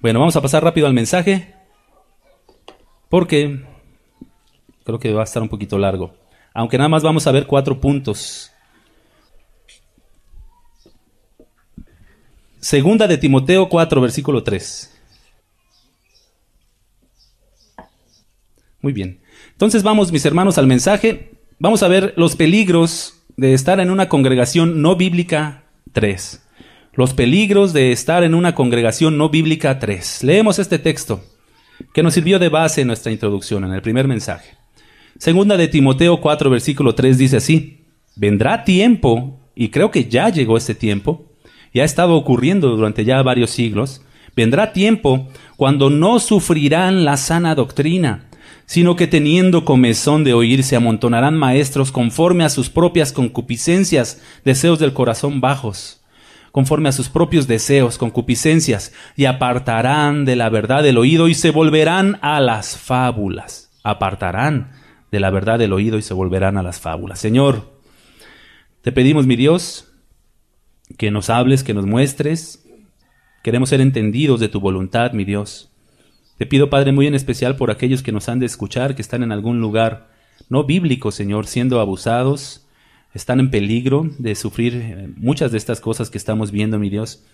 Bueno, vamos a pasar rápido al mensaje, porque creo que va a estar un poquito largo. Aunque nada más vamos a ver 4 puntos. Segunda de Timoteo 4, versículo 3. Muy bien. Entonces vamos, mis hermanos, al mensaje. Vamos a ver los peligros de estar en una congregación no bíblica 3. Los peligros de estar en una congregación no bíblica 3. Leemos este texto que nos sirvió de base en nuestra introducción, en el primer mensaje. Segunda de Timoteo 4, versículo 3 dice así: vendrá tiempo, y creo que ya llegó este tiempo, y ha estado ocurriendo durante ya varios siglos, vendrá tiempo cuando no sufrirán la sana doctrina, sino que teniendo comezón de oír se amontonarán maestros conforme a sus propias concupiscencias, deseos del corazón bajos, conforme a sus propios deseos, concupiscencias, y apartarán de la verdad el oído y se volverán a las fábulas. Apartarán de la verdad el oído y se volverán a las fábulas. Señor, te pedimos, mi Dios, que nos hables, que nos muestres. Queremos ser entendidos de tu voluntad, mi Dios. Te pido, Padre, muy en especial por aquellos que nos han de escuchar, que están en algún lugar no bíblico, Señor, siendo abusados, están en peligro de sufrir muchas de estas cosas que estamos viendo, mi Dios.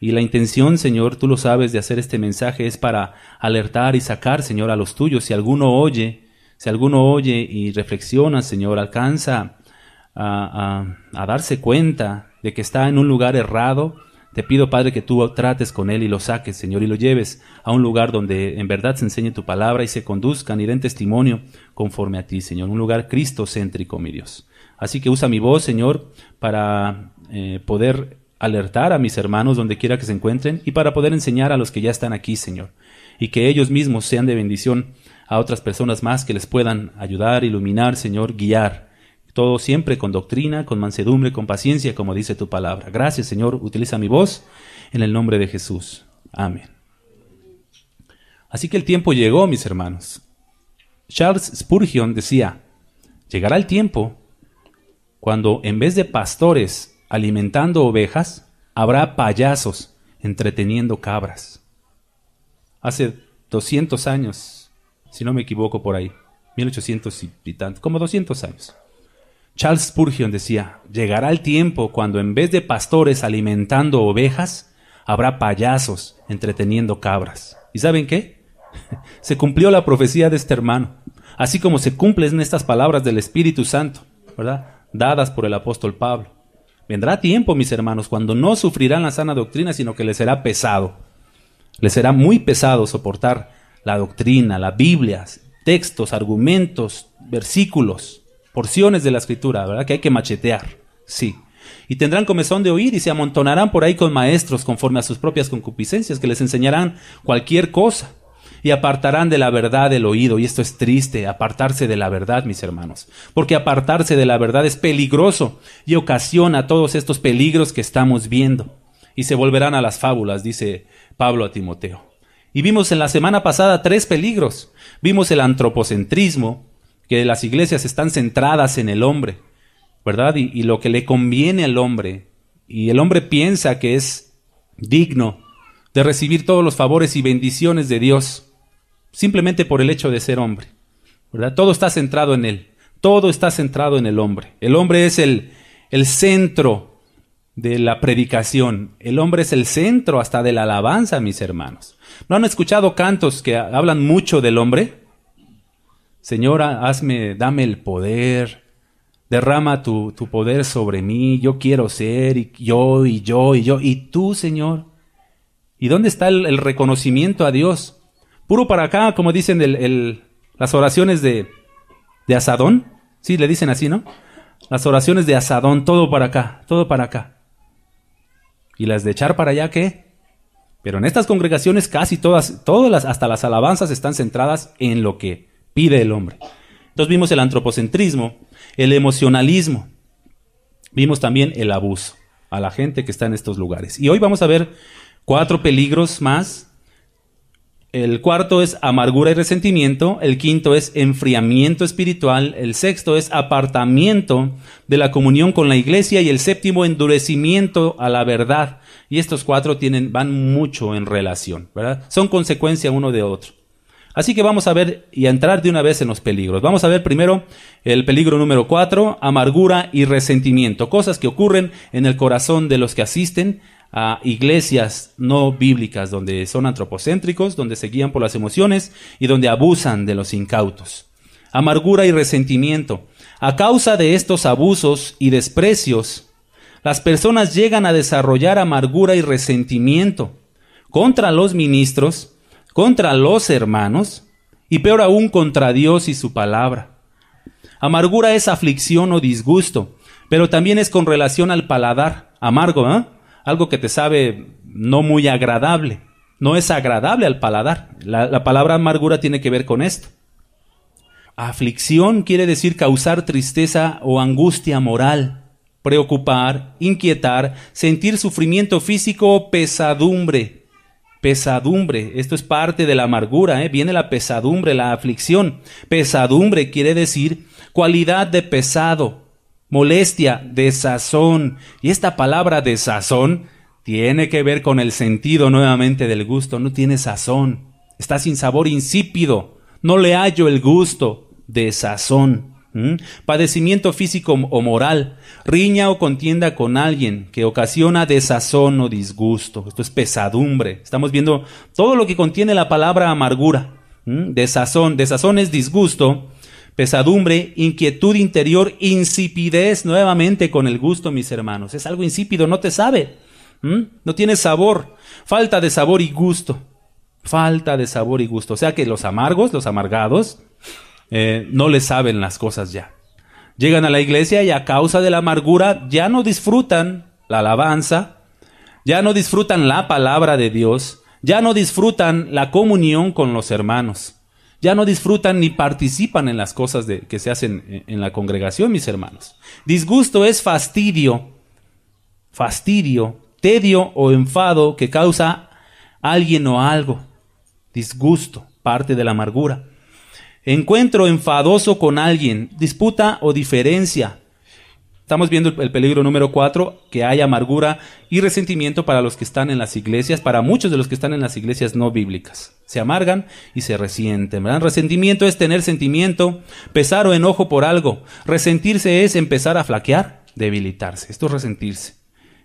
Y la intención, Señor, tú lo sabes, de hacer este mensaje es para alertar y sacar, Señor, a los tuyos. Si alguno oye y reflexiona, Señor, alcanza a darse cuenta de que está en un lugar errado, te pido, Padre, que tú trates con él y lo saques, Señor, y lo lleves a un lugar donde en verdad se enseñe tu palabra y se conduzcan y den testimonio conforme a ti, Señor. Un lugar cristocéntrico, mi Dios. Así que usa mi voz, Señor, para poder alertar a mis hermanos donde quiera que se encuentren y para poder enseñar a los que ya están aquí, Señor. Y que ellos mismos sean de bendición a otras personas más que les puedan ayudar, iluminar, Señor, guiar. Todo siempre con doctrina, con mansedumbre, con paciencia, como dice tu palabra. Gracias, Señor. Utiliza mi voz en el nombre de Jesús. Amén. Así que el tiempo llegó, mis hermanos. Charles Spurgeon decía: llegará el tiempo cuando en vez de pastores alimentando ovejas, habrá payasos entreteniendo cabras. Hace 200 años, si no me equivoco por ahí, 1800 y tanto, como 200 años. Charles Spurgeon decía: llegará el tiempo cuando en vez de pastores alimentando ovejas, habrá payasos entreteniendo cabras. ¿Y saben qué? Se cumplió la profecía de este hermano, así como se cumplen estas palabras del Espíritu Santo, ¿verdad?, dadas por el apóstol Pablo. Vendrá tiempo, mis hermanos, cuando no sufrirán la sana doctrina, sino que les será pesado. Les será muy pesado soportar la doctrina, la Biblia, textos, argumentos, versículos, porciones de la Escritura, ¿verdad?, que hay que machetear, sí. Y tendrán comezón de oír y se amontonarán por ahí con maestros conforme a sus propias concupiscencias, que les enseñarán cualquier cosa y apartarán de la verdad el oído. Y esto es triste, apartarse de la verdad, mis hermanos, porque apartarse de la verdad es peligroso y ocasiona todos estos peligros que estamos viendo. Y se volverán a las fábulas, dice Pablo a Timoteo. Y vimos en la semana pasada 3 peligros. Vimos el antropocentrismo, que las iglesias están centradas en el hombre, ¿verdad? Y lo que le conviene al hombre. Y el hombre piensa que es digno de recibir todos los favores y bendiciones de Dios, simplemente por el hecho de ser hombre, ¿verdad? Todo está centrado en él. Todo está centrado en el hombre. El hombre es el centro de la predicación. El hombre es el centro hasta de la alabanza, mis hermanos. ¿No han escuchado cantos que hablan mucho del hombre? Señora, dame el poder, derrama tu poder sobre mí, yo quiero ser, y yo, y tú, Señor. ¿Y dónde está el reconocimiento a Dios? Puro para acá, como dicen las oraciones de Asadón. Sí, le dicen así, ¿no? Las oraciones de Asadón, todo para acá, todo para acá. ¿Y las de echar para allá qué? Pero en estas congregaciones casi todas hasta las alabanzas están centradas en lo que pide el hombre. Entonces vimos el antropocentrismo, el emocionalismo. Vimos también el abuso a la gente que está en estos lugares. Y hoy vamos a ver 4 peligros más. El cuarto es amargura y resentimiento. El quinto es enfriamiento espiritual. El sexto es apartamiento de la comunión con la iglesia. Y el séptimo, endurecimiento a la verdad. Y estos cuatro van mucho en relación, ¿verdad? Son consecuencia uno de otro. Así que vamos a ver y a entrar de una vez en los peligros. Vamos a ver primero el peligro número 4, amargura y resentimiento. Cosas que ocurren en el corazón de los que asisten a iglesias no bíblicas, donde son antropocéntricos, donde se guían por las emociones y donde abusan de los incautos. Amargura y resentimiento. A causa de estos abusos y desprecios, las personas llegan a desarrollar amargura y resentimiento contra los ministros, contra los hermanos y peor aún contra Dios y su palabra. Amargura es aflicción o disgusto, pero también es con relación al paladar. Amargo, ¿eh? Algo que te sabe no muy agradable. No es agradable al paladar. La palabra amargura tiene que ver con esto. Aflicción quiere decir causar tristeza o angustia moral, preocupar, inquietar, sentir sufrimiento físico o pesadumbre. Pesadumbre, esto es parte de la amargura, viene la pesadumbre, la aflicción. Pesadumbre quiere decir cualidad de pesado, molestia, desazón. Y esta palabra desazón tiene que ver con el sentido nuevamente del gusto. No tiene sazón, está sin sabor, insípido, no le hallo el gusto, desazón. Padecimiento físico o moral, riña o contienda con alguien que ocasiona desazón o disgusto. Esto es pesadumbre. Estamos viendo todo lo que contiene la palabra amargura. Desazón es disgusto. Pesadumbre, inquietud interior, insipidez, nuevamente con el gusto, mis hermanos. Es algo insípido, no te sabe, no tiene sabor, falta de sabor y gusto. Falta de sabor y gusto. O sea que los amargos, los amargados, no les saben las cosas ya. Llegan a la iglesia y a causa de la amargura ya no disfrutan la alabanza, ya no disfrutan la palabra de Dios, ya no disfrutan la comunión con los hermanos. Ya no disfrutan ni participan en las cosas que se hacen en la congregación, mis hermanos. Disgusto es fastidio, tedio o enfado que causa alguien o algo. Disgusto, parte de la amargura. Encuentro enfadoso con alguien, disputa o diferencia. Estamos viendo el peligro número 4, que hay amargura y resentimiento para los que están en las iglesias, para muchos de los que están en las iglesias no bíblicas. Se amargan y se resienten, ¿verdad? Resentimiento es tener sentimiento, pesar o enojo por algo. Resentirse es empezar a flaquear, debilitarse. Esto es resentirse.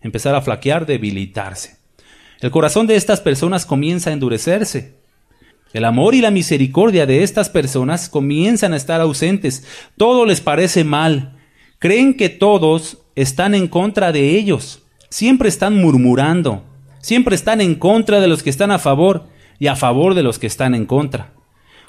Empezar a flaquear, debilitarse. El corazón de estas personas comienza a endurecerse. El amor y la misericordia de estas personas comienzan a estar ausentes. Todo les parece mal. Creen que todos están en contra de ellos. Siempre están murmurando. Siempre están en contra de los que están a favor y a favor de los que están en contra.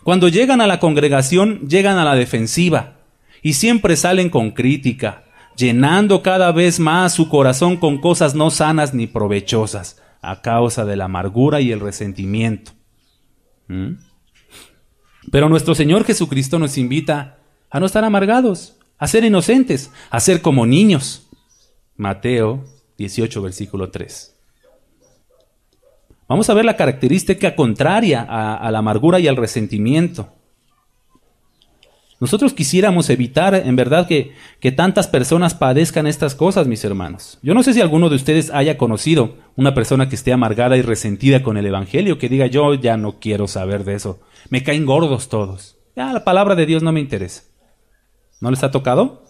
Cuando llegan a la congregación, llegan a la defensiva y siempre salen con crítica, llenando cada vez más su corazón con cosas no sanas ni provechosas, a causa de la amargura y el resentimiento. Pero nuestro Señor Jesucristo nos invita a no estar amargados, a ser inocentes, a ser como niños. Mateo 18, versículo 3. Vamos a ver la característica contraria a la amargura y al resentimiento. Nosotros quisiéramos evitar, en verdad, que tantas personas padezcan estas cosas, mis hermanos. Yo no sé si alguno de ustedes haya conocido una persona que esté amargada y resentida con el evangelio, que diga, yo ya no quiero saber de eso. Me caen gordos todos. Ya la palabra de Dios no me interesa. ¿No les ha tocado?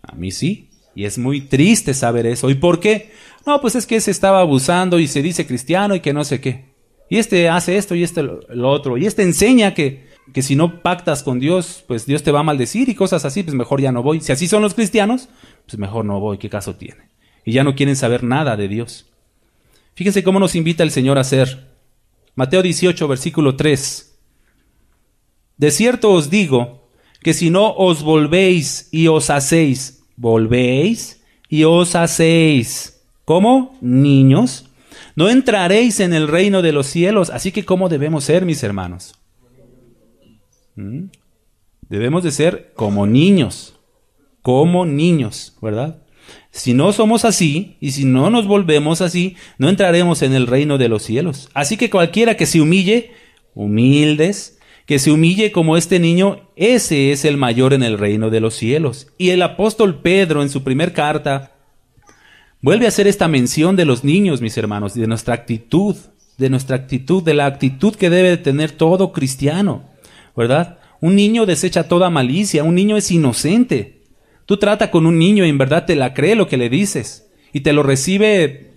A mí sí. Y es muy triste saber eso. ¿Y por qué? No, pues es que se estaba abusando y se dice cristiano y que no sé qué. Y este hace esto y este lo otro. Y este enseña que si no pactas con Dios, pues Dios te va a maldecir y cosas así, pues mejor ya no voy. Si así son los cristianos, pues mejor no voy. ¿Qué caso tiene? Y ya no quieren saber nada de Dios. Fíjense cómo nos invita el Señor a hacer. Mateo 18, versículo 3. De cierto os digo que si no os volvéis y os hacéis, volvéis y os hacéis como niños, no entraréis en el reino de los cielos. Así que ¿cómo debemos ser, mis hermanos? Debemos de ser como niños, ¿verdad? Si no somos así y si no nos volvemos así, no entraremos en el reino de los cielos. Así que cualquiera que se humille, humildes, que se humille como este niño, ese es el mayor en el reino de los cielos. Y el apóstol Pedro en su primer carta vuelve a hacer esta mención de los niños, mis hermanos, de nuestra actitud, de la actitud que debe tener todo cristiano, ¿verdad? Un niño desecha toda malicia, un niño es inocente. Tú trata con un niño y en verdad te la cree lo que le dices y te lo recibe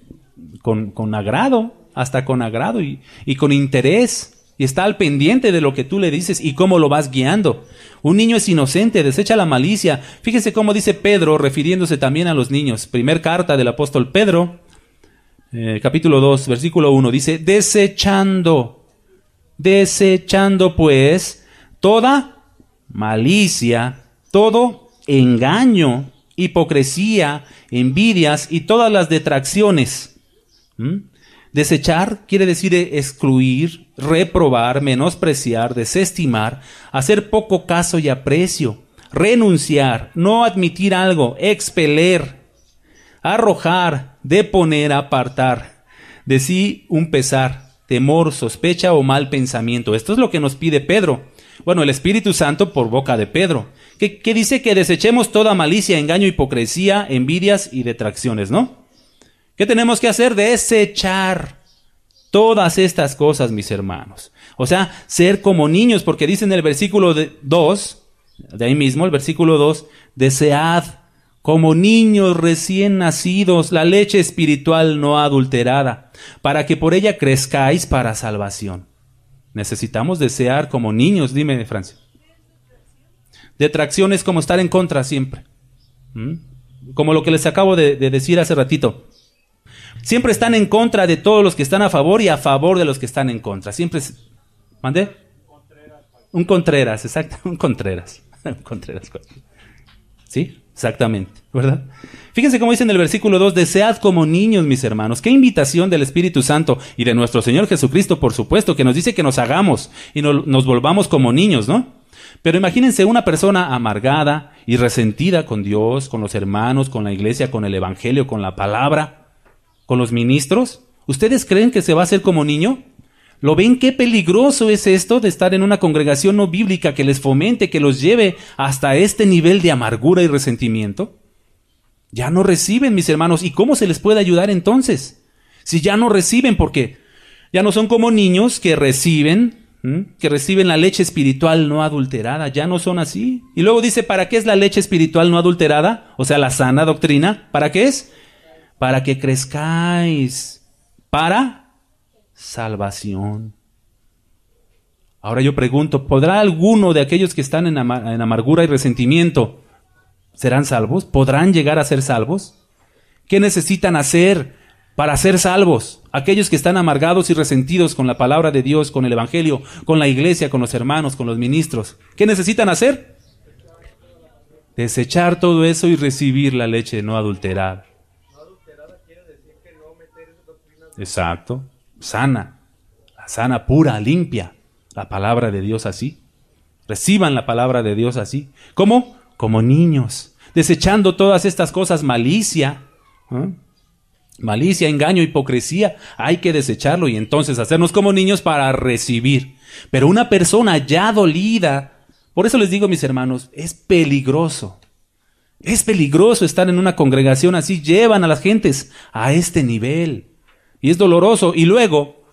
con agrado, hasta con agrado y con interés. Y está al pendiente de lo que tú le dices y cómo lo vas guiando. Un niño es inocente, desecha la malicia. Fíjese cómo dice Pedro, refiriéndose también a los niños. Primer carta del apóstol Pedro, capítulo 2, versículo 1, dice, desechando pues toda malicia, todo engaño, hipocresía, envidias y todas las detracciones. Desechar quiere decir excluir, reprobar, menospreciar, desestimar, hacer poco caso y aprecio, renunciar, no admitir algo, expeler, arrojar, deponer, apartar, de sí un pesar, temor, sospecha o mal pensamiento. Esto es lo que nos pide Pedro. Bueno, el Espíritu Santo por boca de Pedro, que dice que desechemos toda malicia, engaño, hipocresía, envidias y detracciones, ¿no? ¿Qué tenemos que hacer? Desechar todas estas cosas, mis hermanos. O sea, ser como niños, porque dice en el versículo 2, de ahí mismo, el versículo 2, desead como niños recién nacidos la leche espiritual no adulterada, para que por ella crezcáis para salvación. Necesitamos desear como niños, dime, Francia. Detracción es como estar en contra siempre. Como lo que les acabo de decir hace ratito. Siempre están en contra de todos los que están a favor y a favor de los que están en contra. Siempre ¿mandé? Un Contreras, exacto, un Contreras. Un Contreras. ¿Sí? Exactamente, ¿verdad? Fíjense cómo dice en el versículo 2, desead como niños, mis hermanos. Qué invitación del Espíritu Santo y de nuestro Señor Jesucristo, por supuesto, que nos dice que nos hagamos y nos volvamos como niños, ¿no? Pero imagínense una persona amargada y resentida con Dios, con los hermanos, con la iglesia, con el evangelio, con la palabra, con los ministros. ¿Ustedes creen que se va a hacer como niño? ¿Lo ven qué peligroso es esto de estar en una congregación no bíblica que les fomente, que los lleve hasta este nivel de amargura y resentimiento? Ya no reciben, mis hermanos. ¿Y cómo se les puede ayudar entonces? Si ya no reciben, porque ya no son como niños que reciben la leche espiritual no adulterada. Ya no son así. Y luego dice, ¿para qué es la leche espiritual no adulterada? O sea, la sana doctrina. ¿Para qué es? Para que crezcáis para salvación. Ahora yo pregunto, ¿podrá alguno de aquellos que están en amargura y resentimiento, serán salvos? ¿Podrán llegar a ser salvos? ¿Qué necesitan hacer para ser salvos? Aquellos que están amargados y resentidos con la palabra de Dios, con el evangelio, con la iglesia, con los hermanos, con los ministros. ¿Qué necesitan hacer? Desechar todo eso y recibir la leche no adulterada. Exacto, sana, pura, limpia, la palabra de Dios así. Reciban la palabra de Dios así. ¿Cómo? Como niños, desechando todas estas cosas, malicia, malicia, engaño, hipocresía, hay que desecharlo y entonces hacernos como niños para recibir. Pero una persona ya dolida, por eso les digo, mis hermanos, es peligroso estar en una congregación así, llevan a las gentes a este nivel. Y es doloroso. Y luego,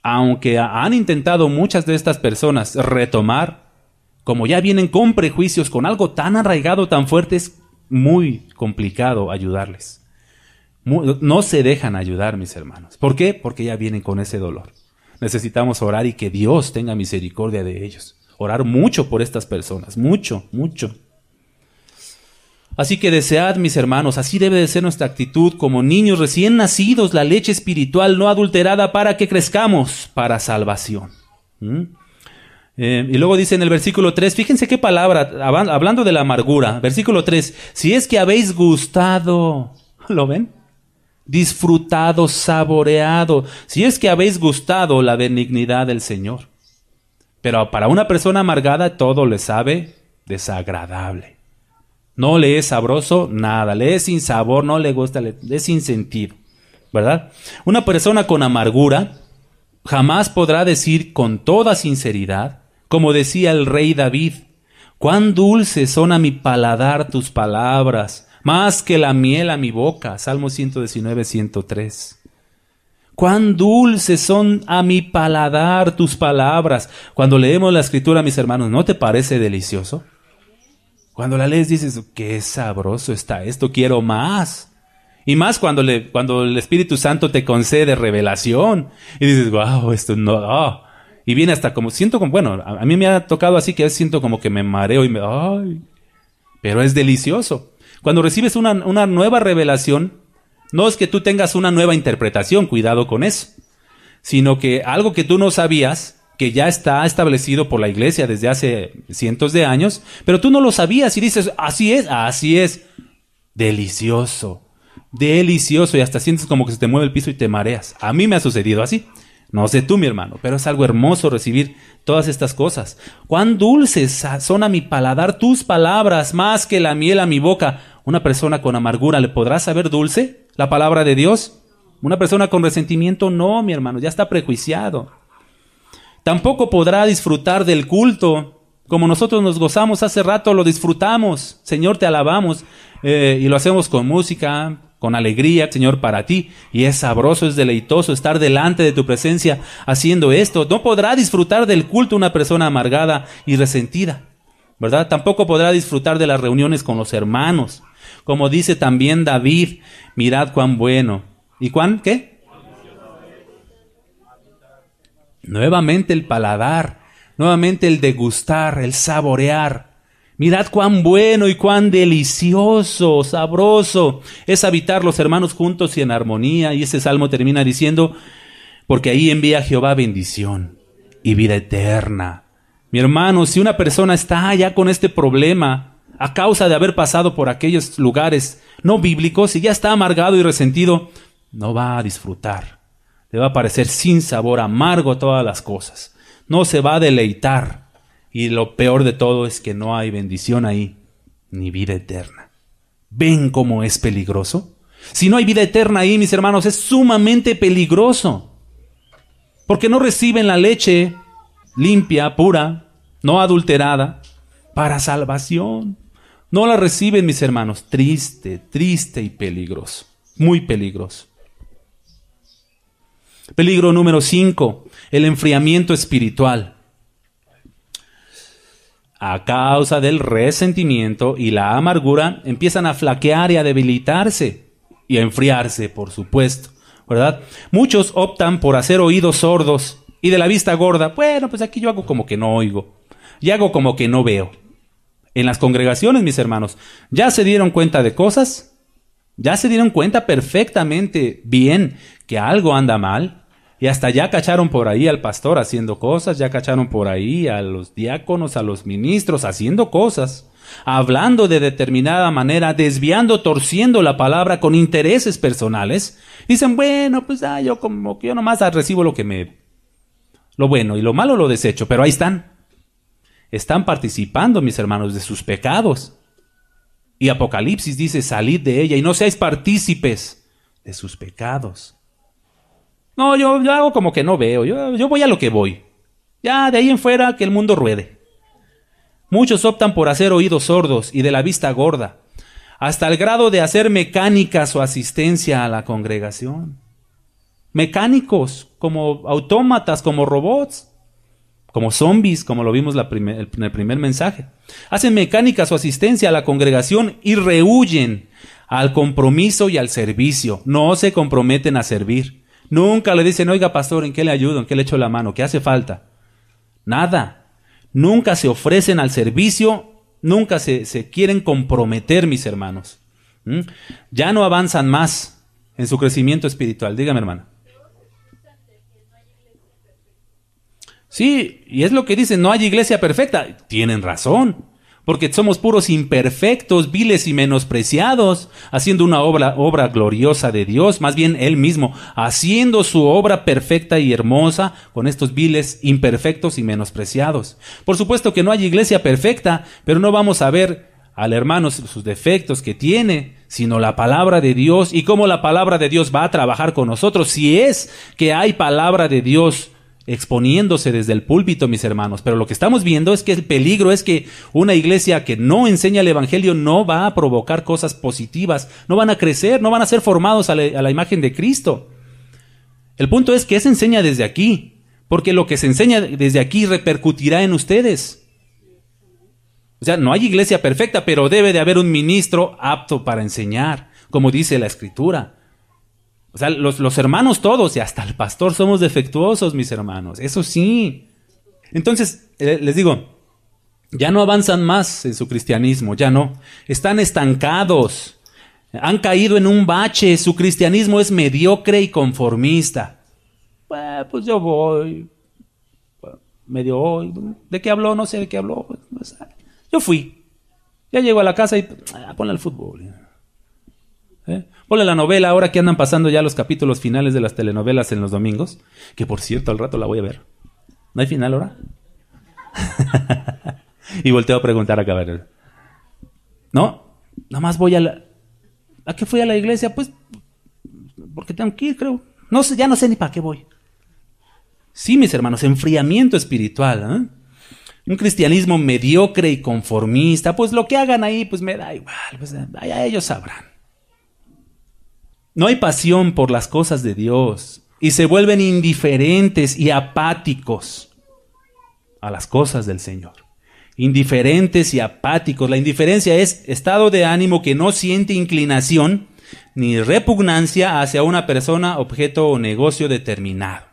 aunque han intentado muchas de estas personas retomar, como ya vienen con prejuicios, con algo tan arraigado, tan fuerte, es muy complicado ayudarles. No se dejan ayudar, mis hermanos. ¿Por qué? Porque ya vienen con ese dolor. Necesitamos orar y que Dios tenga misericordia de ellos. Orar mucho por estas personas, mucho, mucho. Así que desead, mis hermanos, así debe de ser nuestra actitud como niños recién nacidos, la leche espiritual no adulterada para que crezcamos para salvación. Y luego dice en el versículo 3, fíjense qué palabra, hablando de la amargura, versículo 3, si es que habéis gustado, ¿lo ven? Disfrutado, saboreado, si es que habéis gustado la benignidad del Señor. Pero para una persona amargada todo le sabe desagradable. No le es sabroso nada, le es sin sabor, no le gusta, le es sin sentido, ¿verdad? Una persona con amargura jamás podrá decir con toda sinceridad, como decía el rey David: cuán dulces son a mi paladar tus palabras, más que la miel a mi boca. Salmo 119, 103. Cuán dulces son a mi paladar tus palabras. Cuando leemos la Escritura, mis hermanos, ¿no te parece delicioso? Cuando la lees dices, qué sabroso está esto, quiero más. Y más cuando el Espíritu Santo te concede revelación. Y dices, wow, esto no... Oh. Y viene hasta como, siento como, bueno, a mí me ha tocado así que a veces siento como que me mareo y me... Ay, pero es delicioso. Cuando recibes una nueva revelación, no es que tú tengas una nueva interpretación, cuidado con eso, sino que algo que tú no sabías, que ya está establecido por la iglesia desde hace cientos de años, pero tú no lo sabías y dices, así es, delicioso, delicioso, y hasta sientes como que se te mueve el piso y te mareas. A mí me ha sucedido así, no sé tú, mi hermano, pero es algo hermoso recibir todas estas cosas. Cuán dulces son a mi paladar tus palabras, más que la miel a mi boca. Una persona con amargura, ¿le podrá saber dulce la palabra de Dios? Una persona con resentimiento, no, mi hermano, ya está prejuiciado. Tampoco podrá disfrutar del culto, como nosotros nos gozamos hace rato, lo disfrutamos. Señor, te alabamos, y lo hacemos con música, con alegría, Señor, para ti. Y es sabroso, es deleitoso estar delante de tu presencia haciendo esto. No podrá disfrutar del culto una persona amargada y resentida, ¿verdad? Tampoco podrá disfrutar de las reuniones con los hermanos. Como dice también David, mirad cuán bueno. ¿Y cuán qué? Nuevamente el paladar, nuevamente el degustar, el saborear. Mirad cuán bueno y cuán delicioso, sabroso es habitar los hermanos juntos y en armonía. Y ese salmo termina diciendo, porque ahí envía Jehová bendición y vida eterna. Mi hermano, si una persona está ya con este problema a causa de haber pasado por aquellos lugares no bíblicos y ya está amargado y resentido, no va a disfrutar. Le va a parecer sin sabor, amargo todas las cosas. No se va a deleitar. Y lo peor de todo es que no hay bendición ahí, ni vida eterna. ¿Ven cómo es peligroso? Si no hay vida eterna ahí, mis hermanos, es sumamente peligroso. Porque no reciben la leche limpia, pura, no adulterada, para salvación. No la reciben, mis hermanos. Triste, triste y peligroso. Muy peligroso. Peligro número 5, el enfriamiento espiritual. A causa del resentimiento y la amargura, empiezan a flaquear y a debilitarse y a enfriarse, por supuesto, ¿verdad? Muchos optan por hacer oídos sordos y de la vista gorda. Bueno, pues aquí yo hago como que no oigo y hago como que no veo. En las congregaciones, mis hermanos, ya se dieron cuenta de cosas, ya se dieron cuenta perfectamente bien que algo anda mal. Y hasta ya cacharon por ahí al pastor haciendo cosas, ya cacharon por ahí a los diáconos, a los ministros haciendo cosas, hablando de determinada manera, desviando, torciendo la palabra con intereses personales. Dicen, bueno, pues yo como que yo nomás recibo lo bueno y lo malo lo desecho, pero ahí están. Están participando, mis hermanos, de sus pecados. Y Apocalipsis dice, salid de ella y no seáis partícipes de sus pecados. No, yo hago como que no veo, yo voy a lo que voy. Ya de ahí en fuera que el mundo ruede. Muchos optan por hacer oídos sordos y de la vista gorda, hasta el grado de hacer mecánica su asistencia a la congregación. Mecánicos, como autómatas, como robots, como zombies, como lo vimos en el primer mensaje. Hacen mecánica su asistencia a la congregación y rehuyen al compromiso y al servicio. No se comprometen a servir. Nunca le dicen, oiga pastor, ¿en qué le ayudo? ¿En qué le echo la mano? ¿Qué hace falta? Nada. Nunca se ofrecen al servicio, nunca se quieren comprometer, mis hermanos. Ya no avanzan más en su crecimiento espiritual. Dígame, hermana. Sí, y es lo que dicen, no hay iglesia perfecta. Tienen razón. Porque somos puros imperfectos, viles y menospreciados, haciendo una obra gloriosa de Dios, más bien Él mismo, haciendo su obra perfecta y hermosa con estos viles, imperfectos y menospreciados. Por supuesto que no hay iglesia perfecta, pero no vamos a ver al hermano sus defectos que tiene, sino la palabra de Dios y cómo la palabra de Dios va a trabajar con nosotros. Si es que hay palabra de Dios exponiéndose desde el púlpito, mis hermanos. Pero lo que estamos viendo es que el peligro es que una iglesia que no enseña el evangelio no va a provocar cosas positivas, no van a crecer, no van a ser formados a la imagen de Cristo. El punto es que se enseña desde aquí, porque lo que se enseña desde aquí repercutirá en ustedes. O sea, no hay iglesia perfecta, pero debe de haber un ministro apto para enseñar, como dice la Escritura. O sea, los hermanos todos, y hasta el pastor, somos defectuosos, mis hermanos. Eso sí. Entonces, les digo, ya no avanzan más en su cristianismo, ya no. Están estancados. Han caído en un bache. Su cristianismo es mediocre y conformista. Pues yo voy. Medio voy. ¿De qué habló? No sé de qué habló. Yo fui. Ya llego a la casa y ponle el fútbol. Ponle la novela, ahora que andan pasando ya los capítulos finales de las telenovelas en los domingos, que por cierto al rato la voy a ver. ¿No hay final ahora? Y volteo a preguntar a Cabrera. No, nada más voy ¿a qué fui a la iglesia? Pues porque tengo que ir, creo. No sé, ya no sé ni para qué voy. Sí, mis hermanos, enfriamiento espiritual, un cristianismo mediocre y conformista. Pues lo que hagan ahí, pues me da igual, pues allá ellos sabrán. No hay pasión por las cosas de Dios y se vuelven indiferentes y apáticos a las cosas del Señor. Indiferentes y apáticos. La indiferencia es estado de ánimo que no siente inclinación ni repugnancia hacia una persona, objeto o negocio determinado.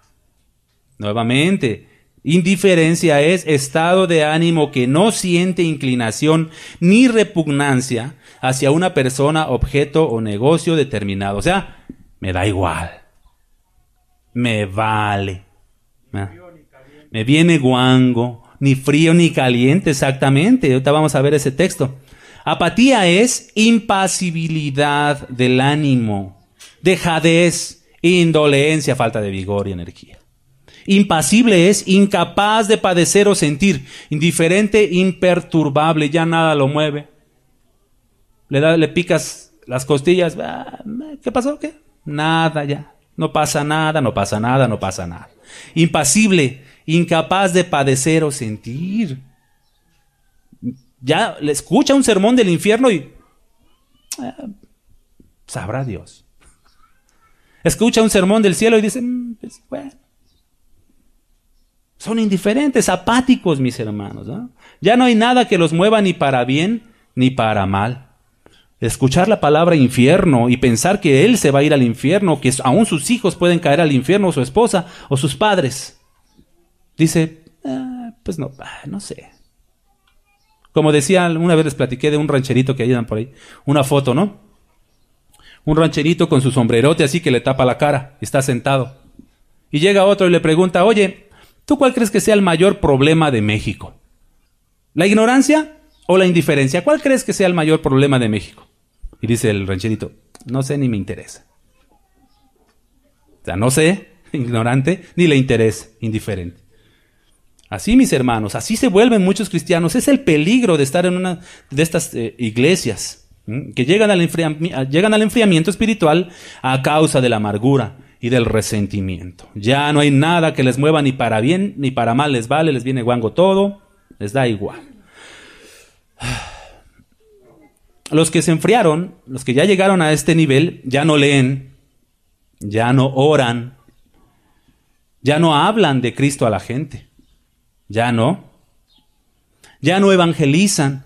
Nuevamente, indiferencia es estado de ánimo que no siente inclinación ni repugnancia hacia una persona, objeto o negocio determinado. O sea, me da igual. Me vale. Me viene guango. Ni frío ni caliente, exactamente. Ahorita vamos a ver ese texto. Apatía es impasibilidad del ánimo, dejadez, indolencia, falta de vigor y energía. Impasible es incapaz de padecer o sentir. Indiferente, imperturbable, ya nada lo mueve. Le picas las costillas. ¿Qué pasó? ¿Qué? Nada ya. No pasa nada, no pasa nada, no pasa nada. Impasible, incapaz de padecer o sentir. Ya le escucha un sermón del infierno y sabrá Dios. Escucha un sermón del cielo y dice, pues, bueno. Son indiferentes, apáticos, mis hermanos, ¿no? Ya no hay nada que los mueva ni para bien ni para mal. Escuchar la palabra infierno y pensar que él se va a ir al infierno, que aún sus hijos pueden caer al infierno, o su esposa, o sus padres. Dice, pues no sé. Como decía, una vez les platiqué de un rancherito que andan por ahí, una foto, ¿no? Un rancherito con su sombrerote así que le tapa la cara, y está sentado. Y llega otro y le pregunta, oye, ¿tú cuál crees que sea el mayor problema de México? ¿La ignorancia o la indiferencia? ¿Cuál crees que sea el mayor problema de México? Y dice el rancherito, no sé ni me interesa. O sea, no sé, ignorante, ni le interesa, indiferente. Así, mis hermanos, así se vuelven muchos cristianos. Es el peligro de estar en una de estas iglesias que llegan al enfriamiento espiritual a causa de la amargura y del resentimiento. Ya no hay nada que les mueva ni para bien ni para mal, les vale, les viene guango todo, les da igual. Los que se enfriaron, los que ya llegaron a este nivel, ya no leen, ya no oran, ya no hablan de Cristo a la gente, ya no evangelizan,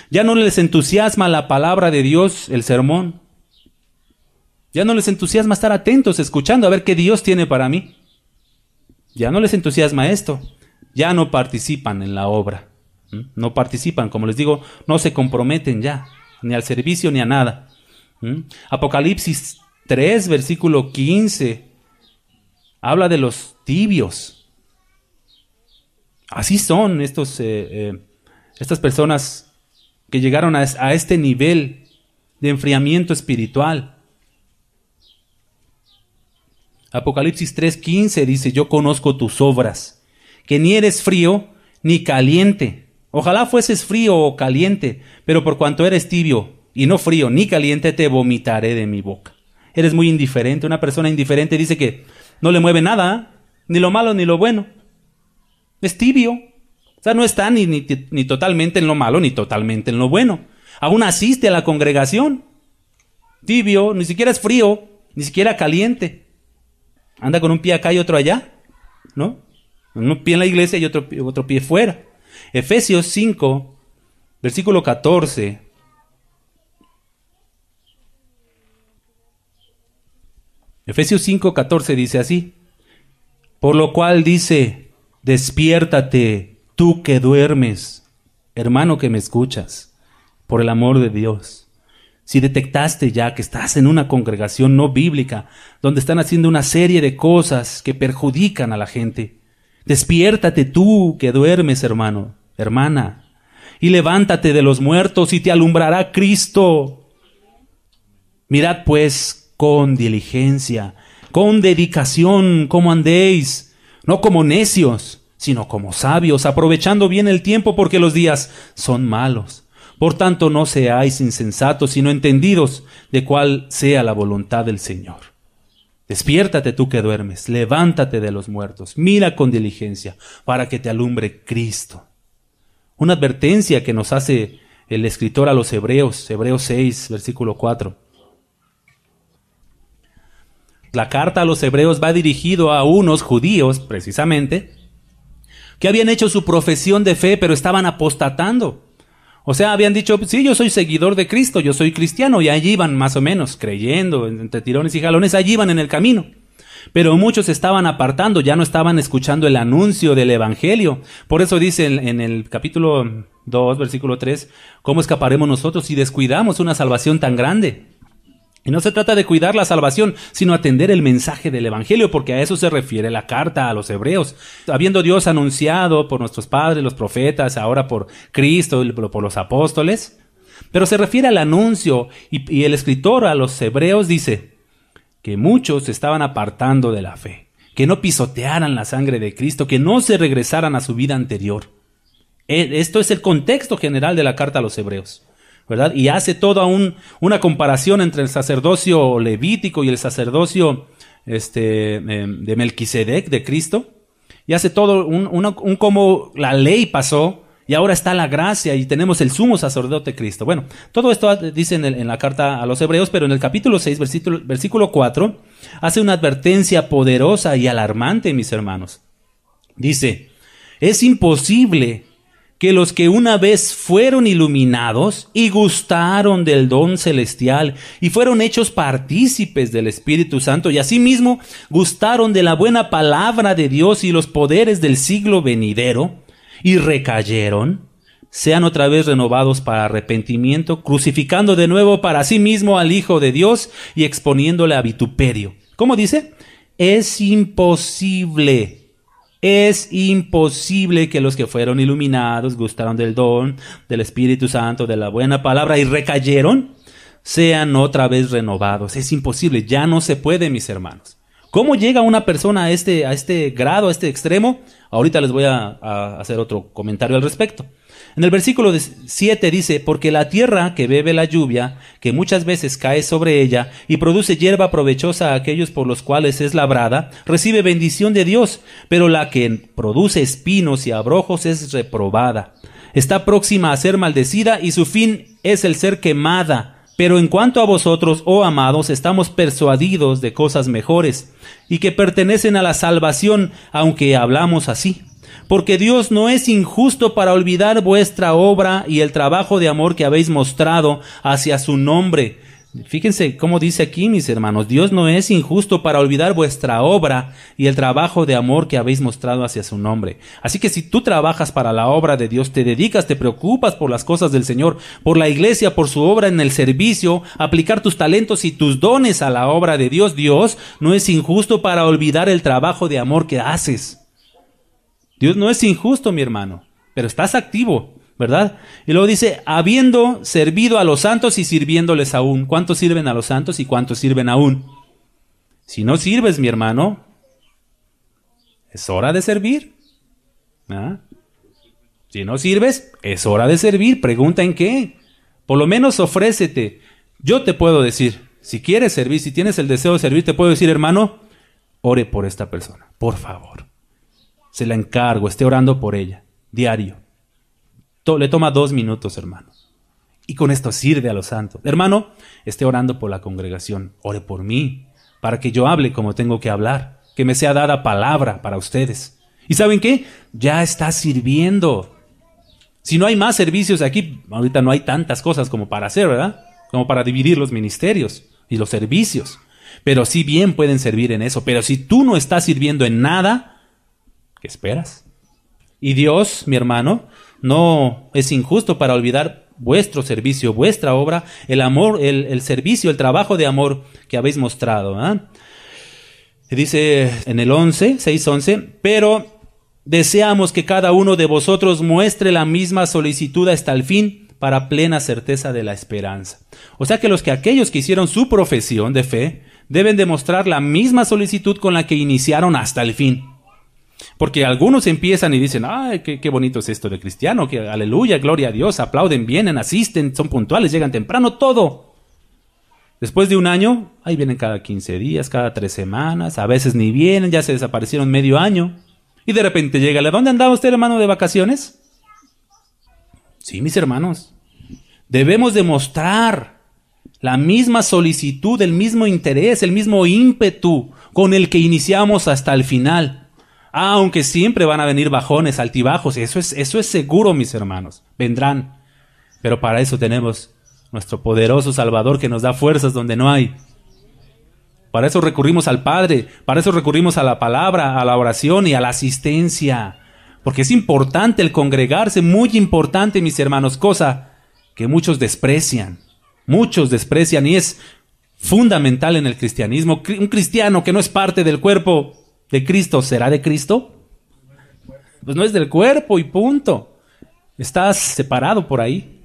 ya no les entusiasma la palabra de Dios, el sermón, ya no les entusiasma estar atentos, escuchando a ver qué Dios tiene para mí, ya no les entusiasma esto, ya no participan en la obra. No participan, como les digo, no se comprometen ya, ni al servicio ni a nada. Apocalipsis 3, versículo 15, habla de los tibios. Así son estas personas que llegaron a este nivel de enfriamiento espiritual. Apocalipsis 3:15 dice, yo conozco tus obras, que ni eres frío ni caliente. Ojalá fueses frío o caliente, pero por cuanto eres tibio y no frío ni caliente, te vomitaré de mi boca. Eres muy indiferente. Una persona indiferente dice que no le mueve nada, ni lo malo ni lo bueno. Es tibio. O sea, no está ni totalmente en lo malo, ni totalmente en lo bueno. Aún asiste a la congregación. Tibio, ni siquiera es frío, ni siquiera caliente. Anda con un pie acá y otro allá, ¿no? Un pie en la iglesia y otro pie fuera. Efesios 5, versículo 14. Efesios 5, 14 dice así: por lo cual dice, despiértate, tú que duermes, hermano que me escuchas, por el amor de Dios. Si detectaste ya que estás en una congregación no bíblica, donde están haciendo una serie de cosas que perjudican a la gente, despiértate tú que duermes, hermano, hermana, y levántate de los muertos y te alumbrará Cristo. Mirad pues con diligencia, con dedicación, cómo andéis, no como necios, sino como sabios, aprovechando bien el tiempo, porque los días son malos. Por tanto, no seáis insensatos, sino entendidos de cuál sea la voluntad del Señor. Despiértate tú que duermes, levántate de los muertos, mira con diligencia, para que te alumbre Cristo. Una advertencia que nos hace el escritor a los Hebreos, Hebreos 6, versículo 4. La carta a los Hebreos va dirigido a unos judíos, precisamente, que habían hecho su profesión de fe, pero estaban apostatando. O sea, habían dicho, sí, yo soy seguidor de Cristo, yo soy cristiano, y allí iban más o menos, creyendo, entre tirones y jalones, allí iban en el camino. Pero muchos estaban apartando, ya no estaban escuchando el anuncio del Evangelio. Por eso dice en el capítulo 2, versículo 3, ¿cómo escaparemos nosotros si descuidamos una salvación tan grande? Y no se trata de cuidar la salvación, sino atender el mensaje del Evangelio, porque a eso se refiere la carta a los Hebreos. Habiendo Dios anunciado por nuestros padres, los profetas, ahora por Cristo y por los apóstoles, pero se refiere al anuncio, y el escritor a los Hebreos dice que muchos se estaban apartando de la fe, que no pisotearan la sangre de Cristo, que no se regresaran a su vida anterior. Esto es el contexto general de la carta a los Hebreos, ¿verdad? Y hace toda una comparación entre el sacerdocio levítico y el sacerdocio de Melquisedec, de Cristo, y hace todo un cómo la ley pasó, y ahora está la gracia, y tenemos el sumo sacerdote Cristo. Bueno, todo esto dice en la carta a los Hebreos, pero en el capítulo 6, versículo 4, hace una advertencia poderosa y alarmante, mis hermanos. Dice, es imposible que los que una vez fueron iluminados y gustaron del don celestial y fueron hechos partícipes del Espíritu Santo y asimismo gustaron de la buena palabra de Dios y los poderes del siglo venidero y recayeron, sean otra vez renovados para arrepentimiento, crucificando de nuevo para sí mismo al Hijo de Dios y exponiéndole a vituperio. ¿Cómo dice? Es imposible que los que fueron iluminados, gustaron del don, del Espíritu Santo, de la buena palabra y recayeron, sean otra vez renovados. Es imposible, ya no se puede, mis hermanos. ¿Cómo llega una persona a este grado, a este extremo? Ahorita les voy a hacer otro comentario al respecto. En el versículo 7 dice, porque la tierra que bebe la lluvia, que muchas veces cae sobre ella, y produce hierba provechosa a aquellos por los cuales es labrada, recibe bendición de Dios, pero la que produce espinos y abrojos es reprobada. Está próxima a ser maldecida, y su fin es el ser quemada. Pero en cuanto a vosotros, oh amados, estamos persuadidos de cosas mejores, y que pertenecen a la salvación, aunque hablamos así. Porque Dios no es injusto para olvidar vuestra obra y el trabajo de amor que habéis mostrado hacia su nombre. Fíjense cómo dice aquí, mis hermanos, Dios no es injusto para olvidar vuestra obra y el trabajo de amor que habéis mostrado hacia su nombre. Así que si tú trabajas para la obra de Dios, te dedicas, te preocupas por las cosas del Señor, por la iglesia, por su obra en el servicio, aplicar tus talentos y tus dones a la obra de Dios, Dios no es injusto para olvidar el trabajo de amor que haces. Dios no es injusto, mi hermano, pero estás activo, ¿verdad? Y luego dice, habiendo servido a los santos y sirviéndoles aún. ¿Cuántos sirven a los santos y cuántos sirven aún? Si no sirves, mi hermano, es hora de servir. ¿Ah? Si no sirves, es hora de servir. Pregunta en qué. Por lo menos ofrécete. Yo te puedo decir, si quieres servir, si tienes el deseo de servir, te puedo decir, hermano, ore por esta persona, por favor. Se la encargo, esté orando por ella, diario. Le toma 2 minutos, hermano. Y con esto sirve a los santos. Hermano, esté orando por la congregación, ore por mí, para que yo hable como tengo que hablar, que me sea dada palabra para ustedes. ¿Y saben qué? Ya está sirviendo. Si no hay más servicios aquí, ahorita no hay tantas cosas como para hacer, ¿verdad? Como para dividir los ministerios y los servicios. Pero sí bien pueden servir en eso. Pero si tú no estás sirviendo en nada, ¿qué esperas? Y Dios, mi hermano, no es injusto para olvidar vuestro servicio, vuestra obra, el amor, el servicio, el trabajo de amor que habéis mostrado. Dice en el 6:11, pero deseamos que cada uno de vosotros muestre la misma solicitud hasta el fin, para plena certeza de la esperanza. O sea que aquellos que hicieron su profesión de fe deben demostrar la misma solicitud con la que iniciaron hasta el fin. Porque algunos empiezan y dicen, ¡ay, qué bonito es esto de cristiano! Que aleluya, gloria a Dios, aplauden, vienen, asisten, son puntuales, llegan temprano, todo. Después de un año, ahí vienen cada 15 días, cada 3 semanas, a veces ni vienen, ya se desaparecieron medio año. Y de repente llega, ¿dónde andaba usted, hermano, de vacaciones? Sí, mis hermanos, debemos demostrar la misma solicitud, el mismo interés, el mismo ímpetu con el que iniciamos hasta el final. Aunque siempre van a venir bajones, altibajos, eso es seguro, mis hermanos, vendrán. Pero para eso tenemos nuestro poderoso Salvador que nos da fuerzas donde no hay. Para eso recurrimos al Padre, para eso recurrimos a la palabra, a la oración y a la asistencia. Porque es importante el congregarse, muy importante, mis hermanos, cosa que muchos desprecian y es fundamental en el cristianismo. Un cristiano que no es parte del cuerpo de Cristo, ¿será de Cristo? Pues no es del cuerpo y punto. Estás separado por ahí.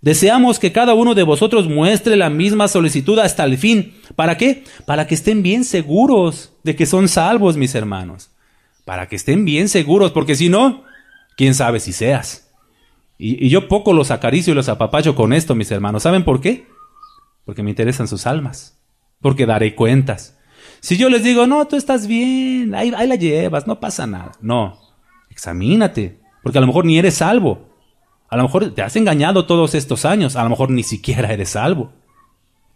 Deseamos que cada uno de vosotros muestre la misma solicitud hasta el fin. ¿Para qué? Para que estén bien seguros de que son salvos, mis hermanos. Para que estén bien seguros, porque si no, quién sabe si seas. Y yo poco los acaricio y los apapacho con esto, mis hermanos. ¿Saben por qué? Porque me interesan sus almas. Porque daré cuentas. Si yo les digo, no, tú estás bien, ahí la llevas, no pasa nada. No, examínate, porque a lo mejor ni eres salvo. A lo mejor te has engañado todos estos años, a lo mejor ni siquiera eres salvo.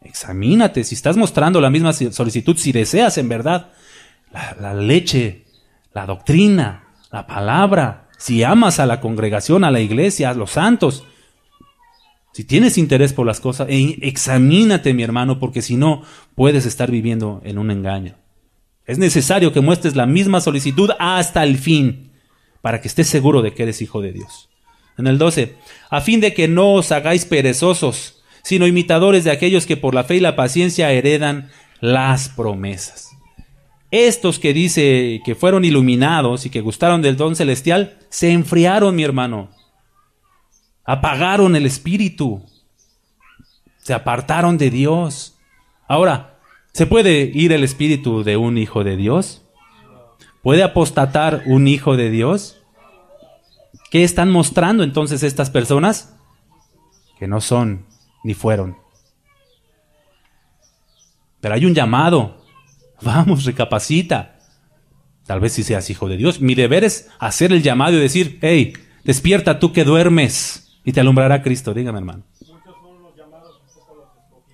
Examínate, si estás mostrando la misma solicitud, si deseas en verdad la leche, la doctrina, la palabra, si amas a la congregación, a la iglesia, a los santos, si tienes interés por las cosas, examínate, mi hermano, porque si no, puedes estar viviendo en un engaño. Es necesario que muestres la misma solicitud hasta el fin, para que estés seguro de que eres hijo de Dios. En el 12, a fin de que no os hagáis perezosos, sino imitadores de aquellos que por la fe y la paciencia heredan las promesas. Estos que dice que fueron iluminados y que gustaron del don celestial, se enfriaron, mi hermano. Apagaron el espíritu. Se apartaron de Dios. Ahora, ¿se puede ir el espíritu de un hijo de Dios? ¿Puede apostatar un hijo de Dios? ¿Qué están mostrando entonces estas personas? Que no son ni fueron. Pero hay un llamado. Vamos, recapacita. Tal vez si seas hijo de Dios. Mi deber es hacer el llamado y decir, hey, despierta tú que duermes y te alumbrará Cristo. Dígame, hermano.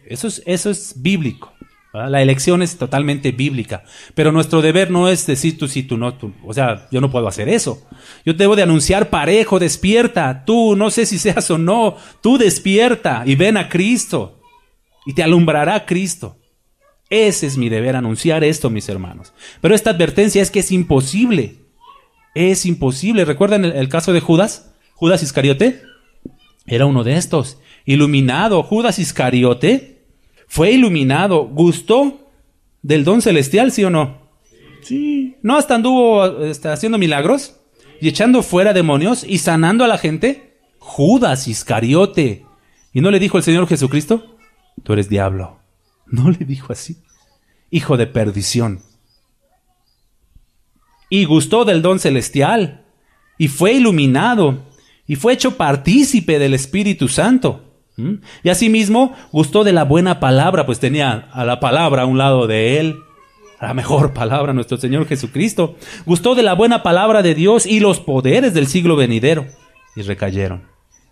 Eso es bíblico, ¿verdad? La elección es totalmente bíblica. Pero nuestro deber no es decir tú sí, tú no. O sea, yo no puedo hacer eso. Yo debo de anunciar parejo, despierta. Tú, no sé si seas o no, tú despierta y ven a Cristo. Y te alumbrará Cristo. Ese es mi deber, anunciar esto, mis hermanos. Pero esta advertencia es que es imposible. Es imposible. ¿Recuerdan el caso de Judas? Judas Iscariote era uno de estos. Iluminado. Judas Iscariote fue iluminado. ¿Gustó del don celestial, sí o no? Sí. ¿No hasta anduvo haciendo milagros? Y echando fuera demonios y sanando a la gente. Judas Iscariote. ¿Y no le dijo el Señor Jesucristo? Tú eres diablo. No le dijo así. Hijo de perdición. Y gustó del don celestial. Y fue iluminado. Y fue hecho partícipe del Espíritu Santo. Y asimismo gustó de la buena palabra, pues tenía a la palabra a un lado de él, la mejor palabra, nuestro Señor Jesucristo. Gustó de la buena palabra de Dios y los poderes del siglo venidero, y recayeron.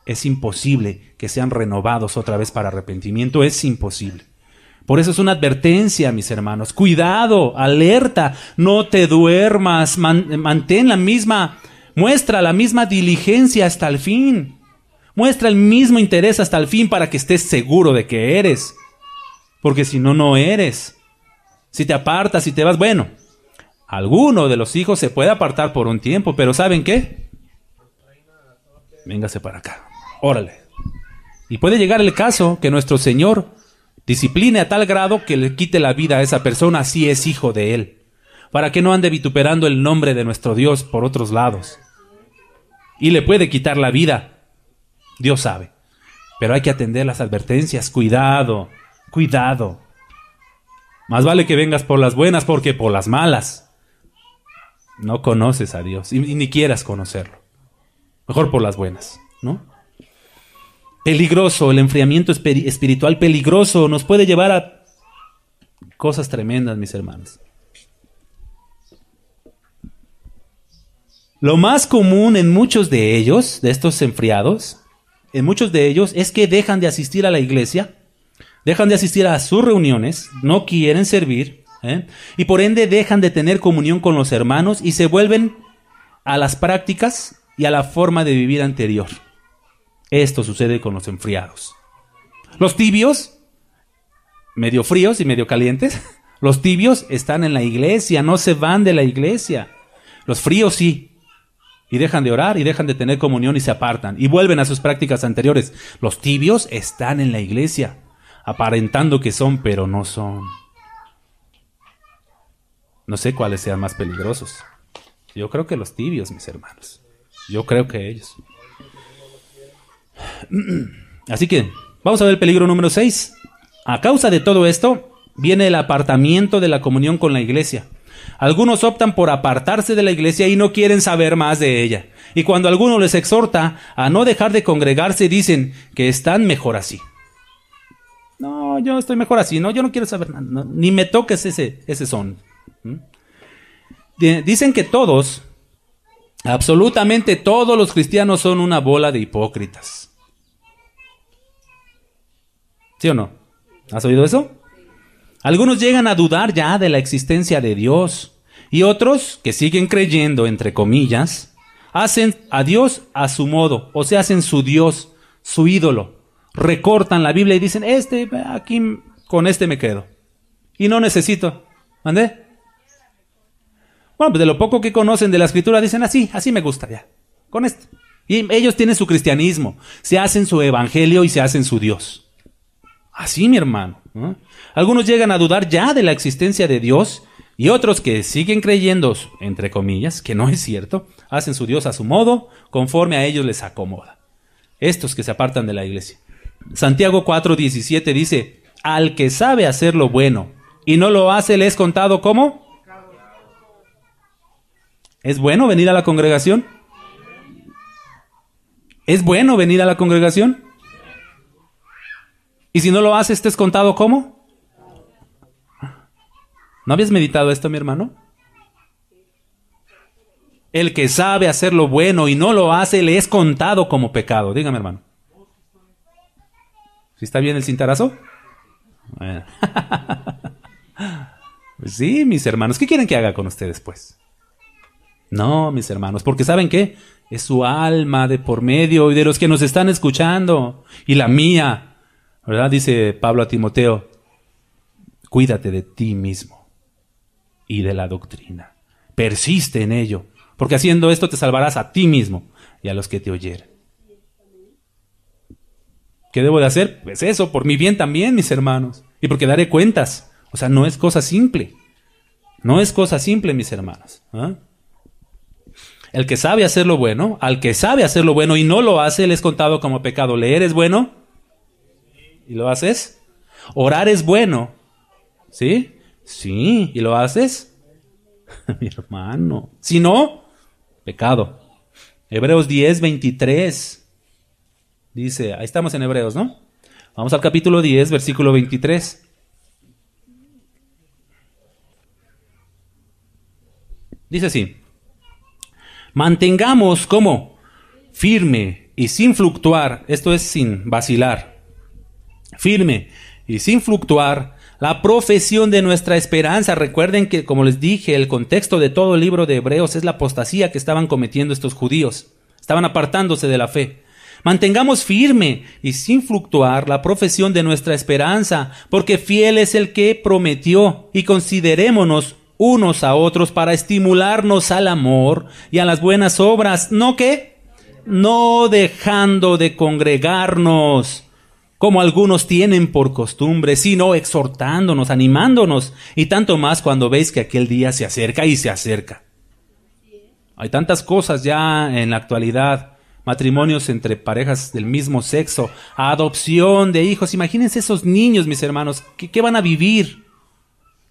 Es imposible que sean renovados otra vez para arrepentimiento, es imposible. Por eso es una advertencia, mis hermanos. Cuidado, alerta, no te duermas, mantén muestra la misma diligencia hasta el fin. Muestra el mismo interés hasta el fin para que estés seguro de que eres. Porque si no, no eres. Si te apartas, si te vas, bueno, alguno de los hijos se puede apartar por un tiempo, pero ¿saben qué? Véngase para acá, órale. Y puede llegar el caso que nuestro Señor discipline a tal grado que le quite la vida a esa persona si es hijo de Él, para que no ande vituperando el nombre de nuestro Dios por otros lados. Y le puede quitar la vida. Dios sabe. Pero hay que atender las advertencias. Cuidado, cuidado. Más vale que vengas por las buenas porque por las malas no conoces a Dios y ni quieras conocerlo. Mejor por las buenas, ¿no? Peligroso, el enfriamiento espiritual peligroso nos puede llevar a cosas tremendas, mis hermanos. Lo más común en muchos de ellos, de estos enfriados, en muchos de ellos es que dejan de asistir a la iglesia, dejan de asistir a sus reuniones, no quieren servir, y por ende dejan de tener comunión con los hermanos y se vuelven a las prácticas y a la forma de vivir anterior. Esto sucede con los enfriados. Los tibios, medio fríos y medio calientes, los tibios están en la iglesia, no se van de la iglesia. Los fríos sí. Y dejan de orar y dejan de tener comunión y se apartan. Y vuelven a sus prácticas anteriores. Los tibios están en la iglesia, aparentando que son, pero no son. No sé cuáles sean más peligrosos. Yo creo que los tibios, mis hermanos. Yo creo que ellos. Así que, vamos a ver el peligro número 6. A causa de todo esto, viene el apartamiento de la comunión con la iglesia. Algunos optan por apartarse de la iglesia y no quieren saber más de ella. Y cuando alguno les exhorta a no dejar de congregarse, dicen que están mejor así. No, yo estoy mejor así. No, yo no quiero saber nada. No, ni me toques ese son. Dicen que todos, absolutamente todos los cristianos son una bola de hipócritas. ¿Sí o no? ¿Has oído eso? Algunos llegan a dudar ya de la existencia de Dios y otros, que siguen creyendo, entre comillas, hacen a Dios a su modo, o se hacen su Dios, su ídolo. Recortan la Biblia y dicen, aquí con este me quedo. Y no necesito. ¿Mandé? Bueno, pues de lo poco que conocen de la Escritura dicen, así me gusta ya, con esto. Y ellos tienen su cristianismo, se hacen su evangelio y se hacen su Dios. Así, mi hermano, ¿no? Algunos llegan a dudar ya de la existencia de Dios y otros que siguen creyendo, entre comillas, que no es cierto, hacen su Dios a su modo, conforme a ellos les acomoda. Estos que se apartan de la iglesia. Santiago 4:17 dice, al que sabe hacer lo bueno y no lo hace, le es contado ¿cómo? ¿Es bueno venir a la congregación? ¿Es bueno venir a la congregación? Y si no lo haces, ¿te es contado cómo? ¿No habías meditado esto, mi hermano? El que sabe hacer lo bueno y no lo hace, le es contado como pecado. Dígame, hermano. ¿Sí está bien el cintarazo? Bueno. Pues sí, mis hermanos. ¿Qué quieren que haga con ustedes, pues? No, mis hermanos, porque ¿saben qué? Es su alma de por medio y de los que nos están escuchando. Y la mía. ¿Verdad? Dice Pablo a Timoteo, cuídate de ti mismo y de la doctrina. Persiste en ello, porque haciendo esto te salvarás a ti mismo y a los que te oyeren. ¿Qué debo de hacer? Pues eso, por mi bien también, mis hermanos. Y porque daré cuentas. O sea, no es cosa simple. No es cosa simple, mis hermanos. ¿Ah? El que sabe hacer lo bueno, al que sabe hacer lo bueno y no lo hace, le es contado como pecado. ¿Leer es bueno? ¿Y lo haces? ¿Orar es bueno? ¿Sí? Sí. ¿Y lo haces? Mi hermano. Si no, pecado. Hebreos 10:23. Dice, ahí estamos en Hebreos, ¿no? Vamos al capítulo 10, versículo 23. Dice así: mantengamos como firme y sin fluctuar, esto es sin vacilar, firme y sin fluctuar, la profesión de nuestra esperanza. Recuerden que, como les dije, el contexto de todo el libro de Hebreos es la apostasía que estaban cometiendo estos judíos. Estaban apartándose de la fe. Mantengamos firme y sin fluctuar la profesión de nuestra esperanza, porque fiel es el que prometió, y considerémonos unos a otros para estimularnos al amor y a las buenas obras. ¿No qué? No dejando de congregarnos, como algunos tienen por costumbre, sino exhortándonos, animándonos, y tanto más cuando veis que aquel día se acerca y se acerca. Hay tantas cosas ya en la actualidad: matrimonios entre parejas del mismo sexo, adopción de hijos. Imagínense esos niños, mis hermanos, ¿qué van a vivir?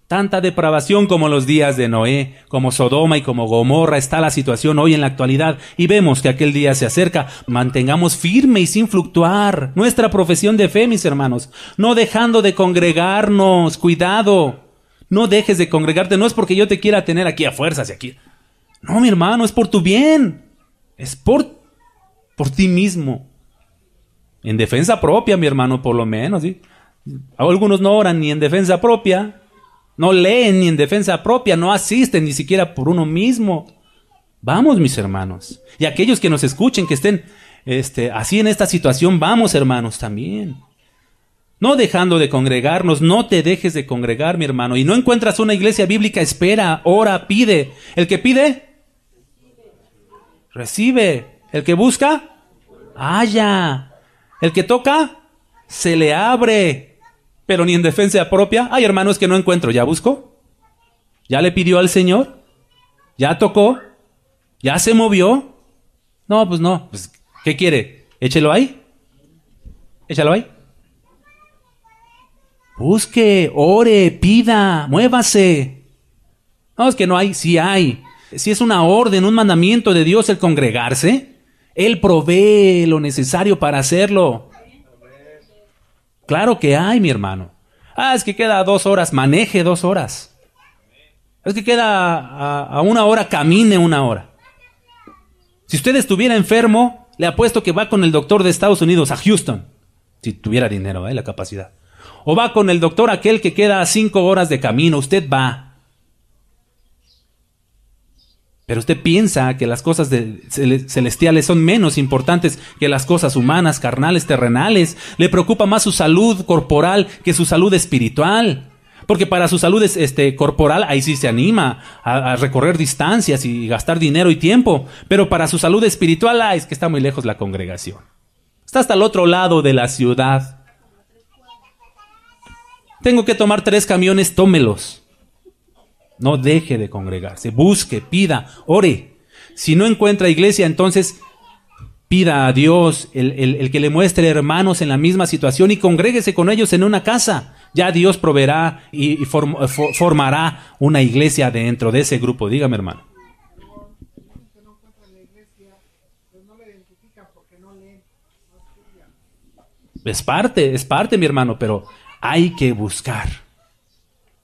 Tanta depravación como los días de Noé, como Sodoma y como Gomorra está la situación hoy en la actualidad, y vemos que aquel día se acerca. Mantengamos firme y sin fluctuar nuestra profesión de fe, mis hermanos, no dejando de congregarnos. Cuidado, no dejes de congregarte. No es porque yo te quiera tener aquí a fuerzas y aquí. No, mi hermano, es por tu bien, es por ti mismo, en defensa propia, mi hermano, por lo menos, ¿sí? Algunos no oran ni en defensa propia, no leen ni en defensa propia, no asisten ni siquiera por uno mismo. Vamos, mis hermanos, y aquellos que nos escuchen, que estén así en esta situación, vamos, hermanos, también. No dejando de congregarnos. No te dejes de congregar, mi hermano. Y no encuentras una iglesia bíblica, espera, ora, pide. El que pide, recibe. El que busca, halla. El que toca, se le abre. Pero ni en defensa propia. Ay, hermano, es que no encuentro. ¿Ya buscó? ¿Ya le pidió al Señor? ¿Ya tocó? ¿Ya se movió? No, pues no. Pues, ¿qué quiere? Échelo ahí. Échalo ahí. Busque, ore, pida, muévase. No, es que no hay. Sí hay. Si es una orden, un mandamiento de Dios el congregarse, Él provee lo necesario para hacerlo. Claro que hay, mi hermano. Es que queda 2 horas, maneje 2 horas. Es que queda a 1 hora, camine 1 hora. Si usted estuviera enfermo, le apuesto que va con el doctor de Estados Unidos a Houston, si tuviera dinero, la capacidad. O va con el doctor aquel que queda a 5 horas de camino, usted va. Pero usted piensa que las cosas celestiales son menos importantes que las cosas humanas, carnales, terrenales. Le preocupa más su salud corporal que su salud espiritual. Porque para su salud corporal, ahí sí se anima a recorrer distancias y gastar dinero y tiempo. Pero para su salud espiritual, es que está muy lejos la congregación. Está hasta el otro lado de la ciudad. Tengo que tomar 3 camiones, tómelos. No deje de congregarse, busque, pida, ore. Si no encuentra iglesia, entonces pida a Dios el que le muestre hermanos en la misma situación y congréguese con ellos en una casa. Ya Dios proveerá y formará una iglesia dentro de ese grupo. Dígame, hermano. Es parte, mi hermano, pero hay que buscar.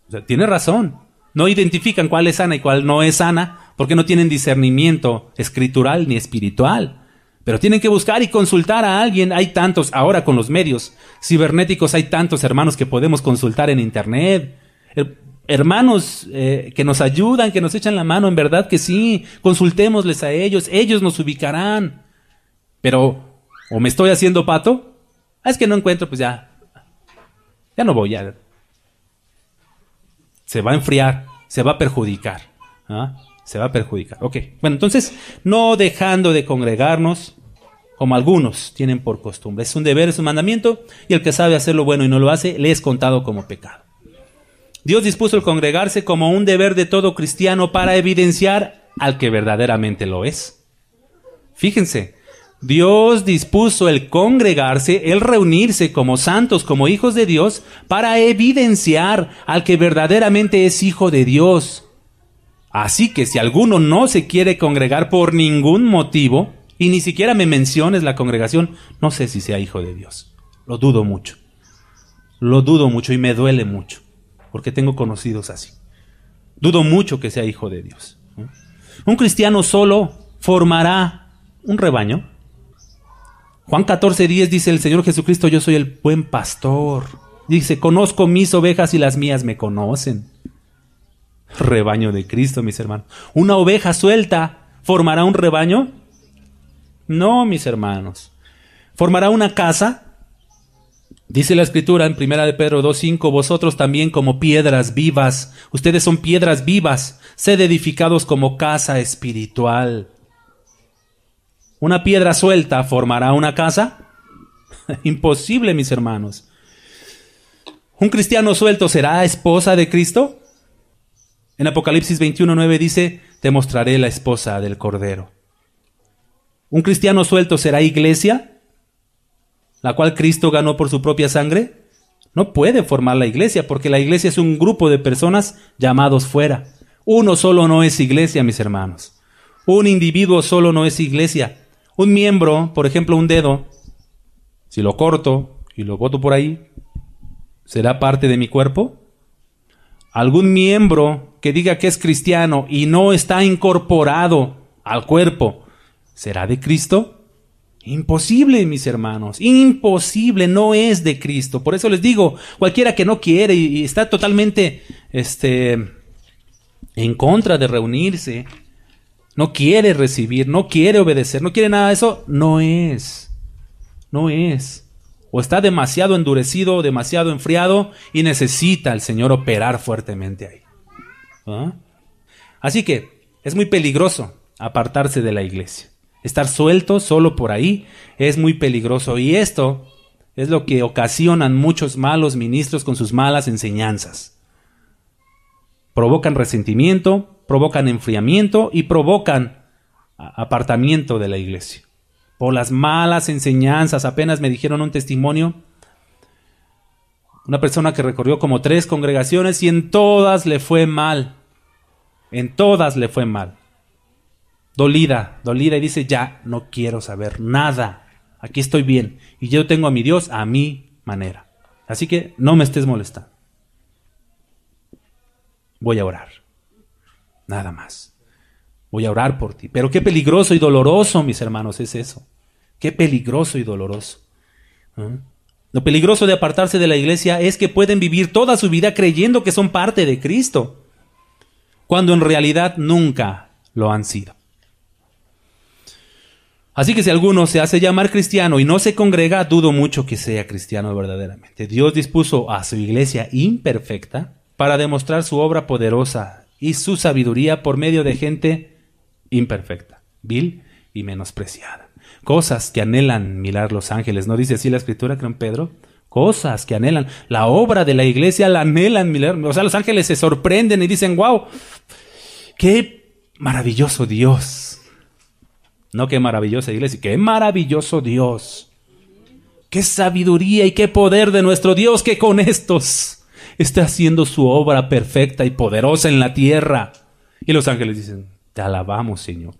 O sea, tiene razón. No identifican cuál es sana y cuál no es sana, porque no tienen discernimiento escritural ni espiritual. Pero tienen que buscar y consultar a alguien. Hay tantos, ahora con los medios cibernéticos, hay tantos hermanos que podemos consultar en internet. Hermanos que nos ayudan, que nos echan la mano, en verdad que sí. Consultémosles a ellos, ellos nos ubicarán. Pero, o me estoy haciendo pato, es que no encuentro, pues ya no voy, ya. Se va a enfriar, se va a perjudicar. Se va a perjudicar. Ok, bueno, entonces, no dejando de congregarnos, como algunos tienen por costumbre. Es un deber, es un mandamiento, y el que sabe hacer lo bueno y no lo hace, le es contado como pecado. Dios dispuso el congregarse como un deber de todo cristiano para evidenciar al que verdaderamente lo es. Fíjense, Dios dispuso el congregarse, el reunirse como santos, como hijos de Dios, para evidenciar al que verdaderamente es hijo de Dios. Así que si alguno no se quiere congregar por ningún motivo, y ni siquiera me menciones la congregación, no sé si sea hijo de Dios. Lo dudo mucho. Lo dudo mucho y me duele mucho, porque tengo conocidos así. Dudo mucho que sea hijo de Dios. Un cristiano solo formará un rebaño. Juan 14:10 dice el Señor Jesucristo: yo soy el buen pastor. Dice: conozco mis ovejas y las mías me conocen. Rebaño de Cristo, mis hermanos. ¿Una oveja suelta formará un rebaño? No, mis hermanos. ¿Formará una casa? Dice la Escritura en 1 de Pedro 2:5: vosotros también, como piedras vivas, ustedes son piedras vivas, sed edificados como casa espiritual. ¿Una piedra suelta formará una casa? Imposible, mis hermanos. ¿Un cristiano suelto será esposa de Cristo? En Apocalipsis 21:9 dice: te mostraré la esposa del Cordero. ¿Un cristiano suelto será iglesia, la cual Cristo ganó por su propia sangre? No puede formar la iglesia, porque la iglesia es un grupo de personas llamados fuera. Uno solo no es iglesia, mis hermanos. Un individuo solo no es iglesia. Un miembro, por ejemplo un dedo, si lo corto y lo boto por ahí, ¿será parte de mi cuerpo? ¿Algún miembro que diga que es cristiano y no está incorporado al cuerpo, será de Cristo? Imposible, mis hermanos, imposible, no es de Cristo. Por eso les digo, cualquiera que no quiere y está totalmente en contra de reunirse, no quiere recibir, no quiere obedecer, no quiere nada de eso, no es. O está demasiado endurecido, demasiado enfriado y necesita el Señor operar fuertemente ahí. ¿Ah? Así que es muy peligroso apartarse de la iglesia. Estar suelto solo por ahí es muy peligroso, y esto es lo que ocasionan muchos malos ministros con sus malas enseñanzas. Provocan resentimiento, provocan enfriamiento y provocan apartamiento de la iglesia. Por las malas enseñanzas. Apenas me dijeron un testimonio, una persona que recorrió como 3 congregaciones y en todas le fue mal. En todas le fue mal. Dolida, y dice: ya no quiero saber nada. Aquí estoy bien. Y yo tengo a mi Dios a mi manera. Así que no me estés molestando. Voy a orar. Nada más. Voy a orar por ti. Pero qué peligroso y doloroso, mis hermanos, es eso. Qué peligroso y doloroso. Lo peligroso de apartarse de la iglesia es que pueden vivir toda su vida creyendo que son parte de Cristo, cuando en realidad nunca lo han sido. Así que si alguno se hace llamar cristiano y no se congrega, dudo mucho que sea cristiano verdaderamente. Dios dispuso a su iglesia imperfecta para demostrar su obra poderosa y su sabiduría por medio de gente imperfecta, vil y menospreciada. Cosas que anhelan mirar los ángeles. ¿No dice así la Escritura, creo en Pedro? Cosas que anhelan. La obra de la iglesia la anhelan mirar. O sea, los ángeles se sorprenden y dicen: wow, qué maravilloso Dios. No qué maravillosa iglesia, qué maravilloso Dios. Qué sabiduría y qué poder de nuestro Dios, que con estos está haciendo su obra perfecta y poderosa en la tierra. Y los ángeles dicen: te alabamos, Señor.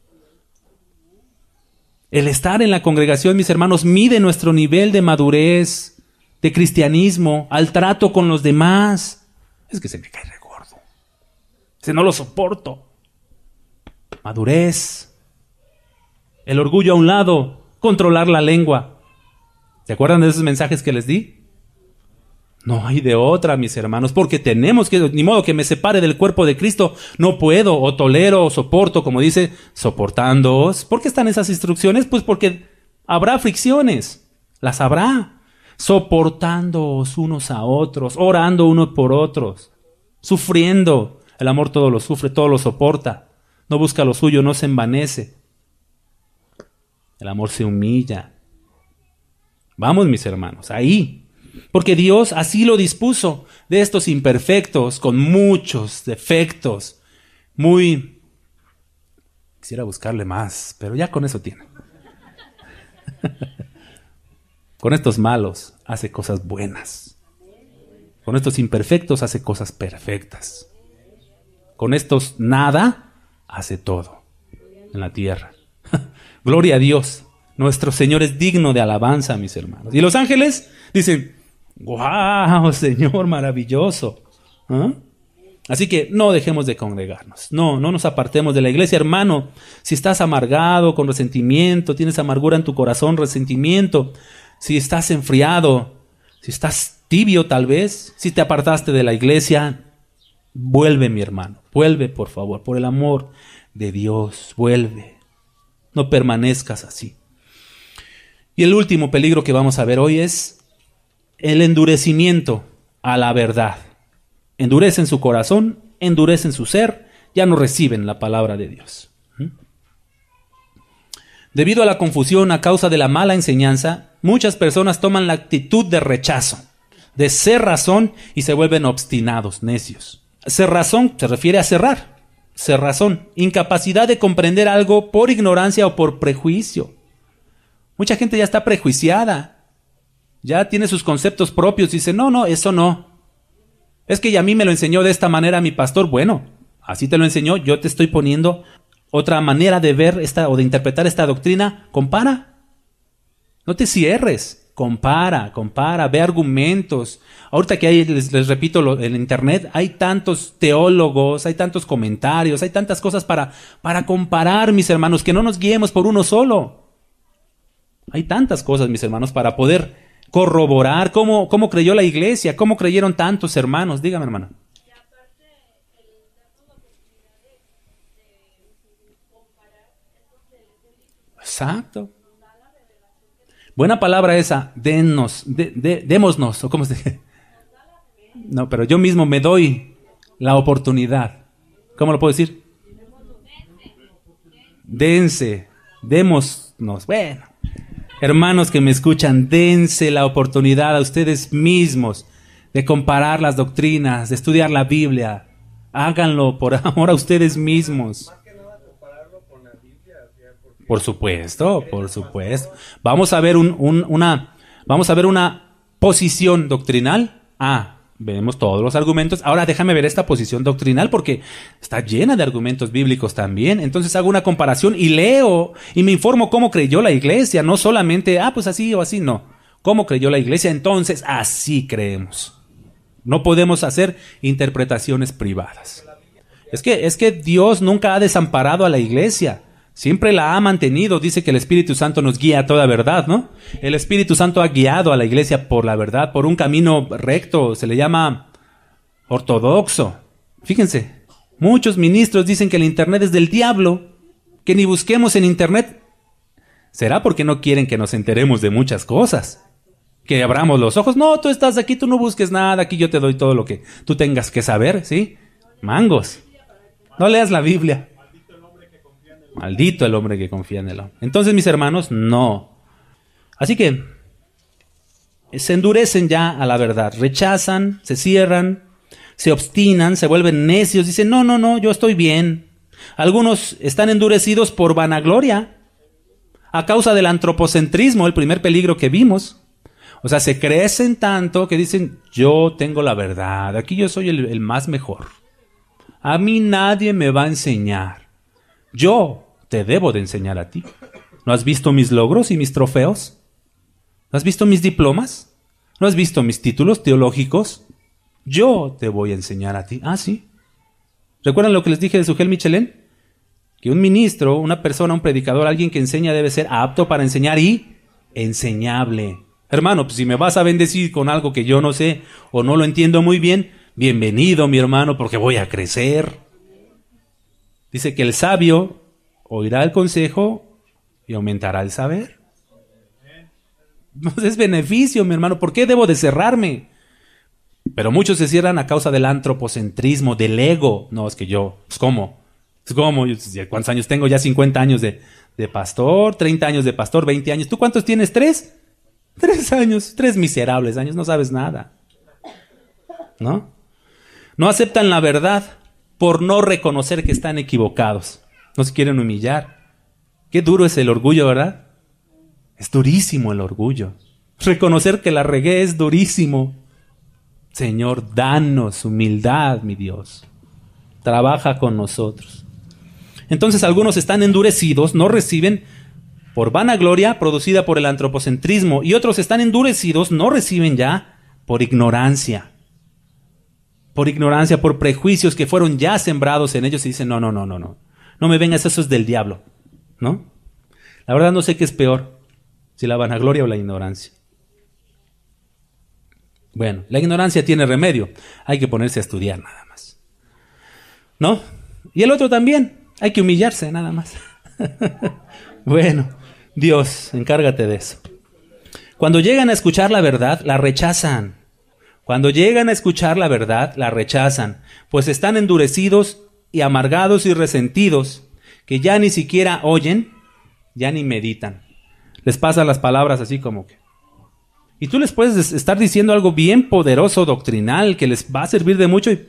El estar en la congregación, mis hermanos, mide nuestro nivel de madurez, de cristianismo, al trato con los demás. Es que se me cae re gordo. No lo soporto. Madurez. El orgullo a un lado, controlar la lengua. ¿Se acuerdan de esos mensajes que les di? No hay de otra, mis hermanos, porque tenemos que, ni modo que me separe del cuerpo de Cristo. No puedo, o tolero, o soporto, como dice, soportándoos. ¿Por qué están esas instrucciones? Pues porque habrá fricciones, las habrá. Soportándoos unos a otros, orando unos por otros, sufriendo. El amor todo lo sufre, todo lo soporta. No busca lo suyo, no se envanece. El amor se humilla. Vamos, mis hermanos, ahí. Porque Dios así lo dispuso, de estos imperfectos, con muchos defectos. Quisiera buscarle más, pero ya con eso tiene. Con estos malos hace cosas buenas. Con estos imperfectos hace cosas perfectas. Con estos nada hace todo en la tierra. Gloria a Dios. Nuestro Señor es digno de alabanza, mis hermanos. Y los ángeles dicen: ¡Guau, Señor, maravilloso! ¿Ah? Así que no dejemos de congregarnos. No nos apartemos de la iglesia, hermano. Si estás amargado, con resentimiento, tienes amargura en tu corazón, resentimiento, si estás enfriado, si estás tibio tal vez, si te apartaste de la iglesia, vuelve, mi hermano. Vuelve, por favor, por el amor de Dios, vuelve. No permanezcas así. Y el último peligro que vamos a ver hoy es el endurecimiento a la verdad. Endurecen su corazón, endurecen su ser, ya no reciben la palabra de Dios. Debido a la confusión a causa de la mala enseñanza, muchas personas toman la actitud de rechazo, de cerrazón y se vuelven obstinados, necios. Cerrazón se refiere a cerrar. Cerrazón, incapacidad de comprender algo por ignorancia o por prejuicio. Mucha gente ya está prejuiciada, ya tiene sus conceptos propios, dice, no, eso no. Es que a mí me lo enseñó de esta manera mi pastor. Bueno, así te lo enseñó, yo te estoy poniendo otra manera de ver o de interpretar esta doctrina. Compara. No te cierres. Compara, ve argumentos. Ahorita que hay, les repito, en internet hay tantos teólogos, hay tantos comentarios, hay tantas cosas para comparar, mis hermanos, que no nos guiemos por uno solo. Hay tantas cosas, mis hermanos, para poder corroborar cómo creyó la iglesia, cómo creyeron tantos hermanos. Dígame, hermano. Y aparte, el darnos la oportunidad de comparar es donde el Espíritu Exacto. nos da la revelación. Buena palabra esa, démonos, o cómo se dice. No, pero yo mismo me doy la oportunidad. ¿Cómo lo puedo decir? Dense, démonos. Bueno, hermanos que me escuchan, dense la oportunidad a ustedes mismos de comparar las doctrinas, de estudiar la Biblia. Háganlo por amor a ustedes mismos. Más que nada compararlo con la Biblia. Porque Por supuesto. Vamos a ver vamos a ver una posición doctrinal. Vemos todos los argumentos. Ahora déjame ver esta posición doctrinal porque está llena de argumentos bíblicos también. Entonces hago una comparación y leo y me informo cómo creyó la iglesia. No solamente, pues así o así, no. ¿Cómo creyó la iglesia? Entonces así creemos. No podemos hacer interpretaciones privadas. Es que Dios nunca ha desamparado a la iglesia. Siempre la ha mantenido. Dice que el Espíritu Santo nos guía a toda verdad, ¿no? El Espíritu Santo ha guiado a la iglesia por la verdad, por un camino recto. Se le llama ortodoxo. Fíjense, muchos ministros dicen que el internet es del diablo, que ni busquemos en internet. ¿Será porque no quieren que nos enteremos de muchas cosas? Que abramos los ojos. No, tú estás aquí, tú no busques nada, aquí yo te doy todo lo que tú tengas que saber, ¿sí? Mangos. No leas la Biblia. Maldito el hombre que confía en él. Entonces, mis hermanos, no. Así que se endurecen ya a la verdad, rechazan, se cierran, se obstinan, se vuelven necios, dicen, no, yo estoy bien. Algunos están endurecidos por vanagloria, a causa del antropocentrismo, el primer peligro que vimos. O sea, se crecen tanto que dicen, yo tengo la verdad, aquí yo soy el más mejor. A mí nadie me va a enseñar. Yo te debo de enseñar a ti. ¿No has visto mis logros y mis trofeos? ¿No has visto mis diplomas? ¿No has visto mis títulos teológicos? Yo te voy a enseñar a ti. ¿Sí? ¿Recuerdan lo que les dije de Sugel Michelén? Que un ministro, una persona, un predicador, alguien que enseña debe ser apto para enseñar y enseñable. Hermano, pues si me vas a bendecir con algo que yo no sé o no lo entiendo muy bien, bienvenido, mi hermano, porque voy a crecer. Dice que el sabio oirá el consejo y aumentará el saber. No es beneficio, mi hermano. ¿Por qué debo de cerrarme? Pero muchos se cierran a causa del antropocentrismo, del ego. No, es que yo, ¿cómo? ¿Cuántos años tengo? Ya 50 años de pastor, 30 años de pastor, 20 años. ¿Tú cuántos tienes? ¿3? 3 años, 3 miserables años, no sabes nada. ¿No? No aceptan la verdad por no reconocer que están equivocados. No se quieren humillar. Qué duro es el orgullo, ¿verdad? Es durísimo el orgullo. Reconocer que la regué es durísimo. Señor, danos humildad, mi Dios. Trabaja con nosotros. Entonces algunos están endurecidos, no reciben por vanagloria producida por el antropocentrismo, y otros están endurecidos, no reciben ya por ignorancia. Por ignorancia, por prejuicios que fueron ya sembrados en ellos y dicen, no. No me vengas, eso es del diablo, ¿no? La verdad no sé qué es peor, si la vanagloria o la ignorancia. Bueno, la ignorancia tiene remedio, hay que ponerse a estudiar nada más, ¿no? Y el otro también, hay que humillarse nada más. Bueno, Dios, encárgate de eso. Cuando llegan a escuchar la verdad, la rechazan. Cuando llegan a escuchar la verdad, la rechazan, pues están endurecidos y amargados y resentidos, que ya ni siquiera oyen, ya ni meditan. Les pasan las palabras así como que... Y tú les puedes estar diciendo algo bien poderoso, doctrinal, que les va a servir de mucho y...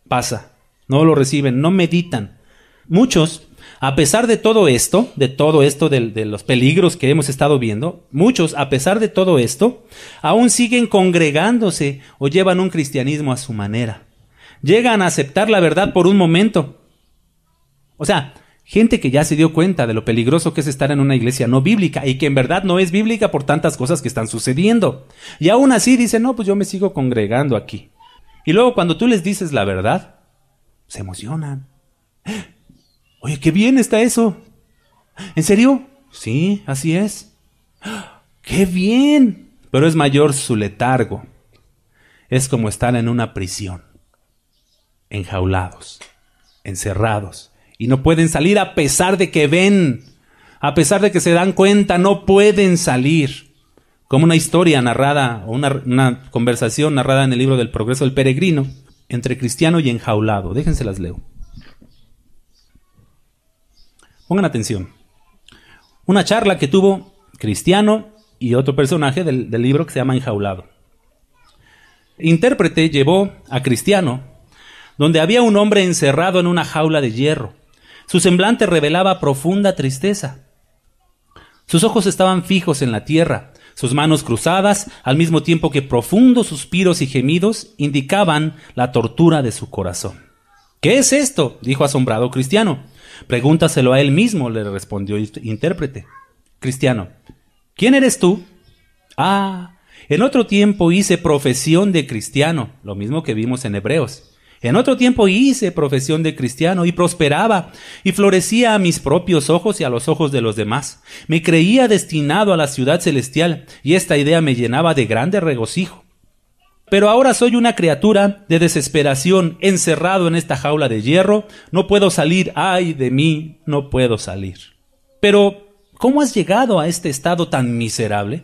pasa, no lo reciben, no meditan. Muchos, a pesar de todo esto, de los peligros que hemos estado viendo, muchos, a pesar de todo esto, aún siguen congregándose o llevan un cristianismo a su manera. Llegan a aceptar la verdad por un momento. O sea, gente que ya se dio cuenta de lo peligroso que es estar en una iglesia no bíblica y que en verdad no es bíblica por tantas cosas que están sucediendo. Y aún así dicen, no, pues yo me sigo congregando aquí. Y luego cuando tú les dices la verdad, se emocionan. Oye, qué bien está eso. ¿En serio? Sí, así es. ¡Qué bien! Pero es mayor su letargo. Es como estar en una prisión, enjaulados, encerrados, y no pueden salir a pesar de que ven, a pesar de que se dan cuenta, no pueden salir. Como una historia narrada, o una conversación narrada en el libro del Progreso del Peregrino, entre cristiano y enjaulado. Déjense las leo. Pongan atención. Una charla que tuvo Cristiano y otro personaje del libro que se llama Enjaulado. Intérprete llevó a Cristiano donde había un hombre encerrado en una jaula de hierro. Su semblante revelaba profunda tristeza. Sus ojos estaban fijos en la tierra, sus manos cruzadas, al mismo tiempo que profundos suspiros y gemidos indicaban la tortura de su corazón. ¿Qué es esto?, dijo asombrado Cristiano. Pregúntaselo a él mismo, le respondió Intérprete. Cristiano: ¿quién eres tú? Ah, en otro tiempo hice profesión de cristiano, lo mismo que vimos en Hebreos. En otro tiempo hice profesión de cristiano y prosperaba y florecía a mis propios ojos y a los ojos de los demás. Me creía destinado a la ciudad celestial y esta idea me llenaba de grande regocijo. Pero ahora soy una criatura de desesperación, encerrado en esta jaula de hierro. No puedo salir, ay de mí, no puedo salir. Pero, ¿cómo has llegado a este estado tan miserable?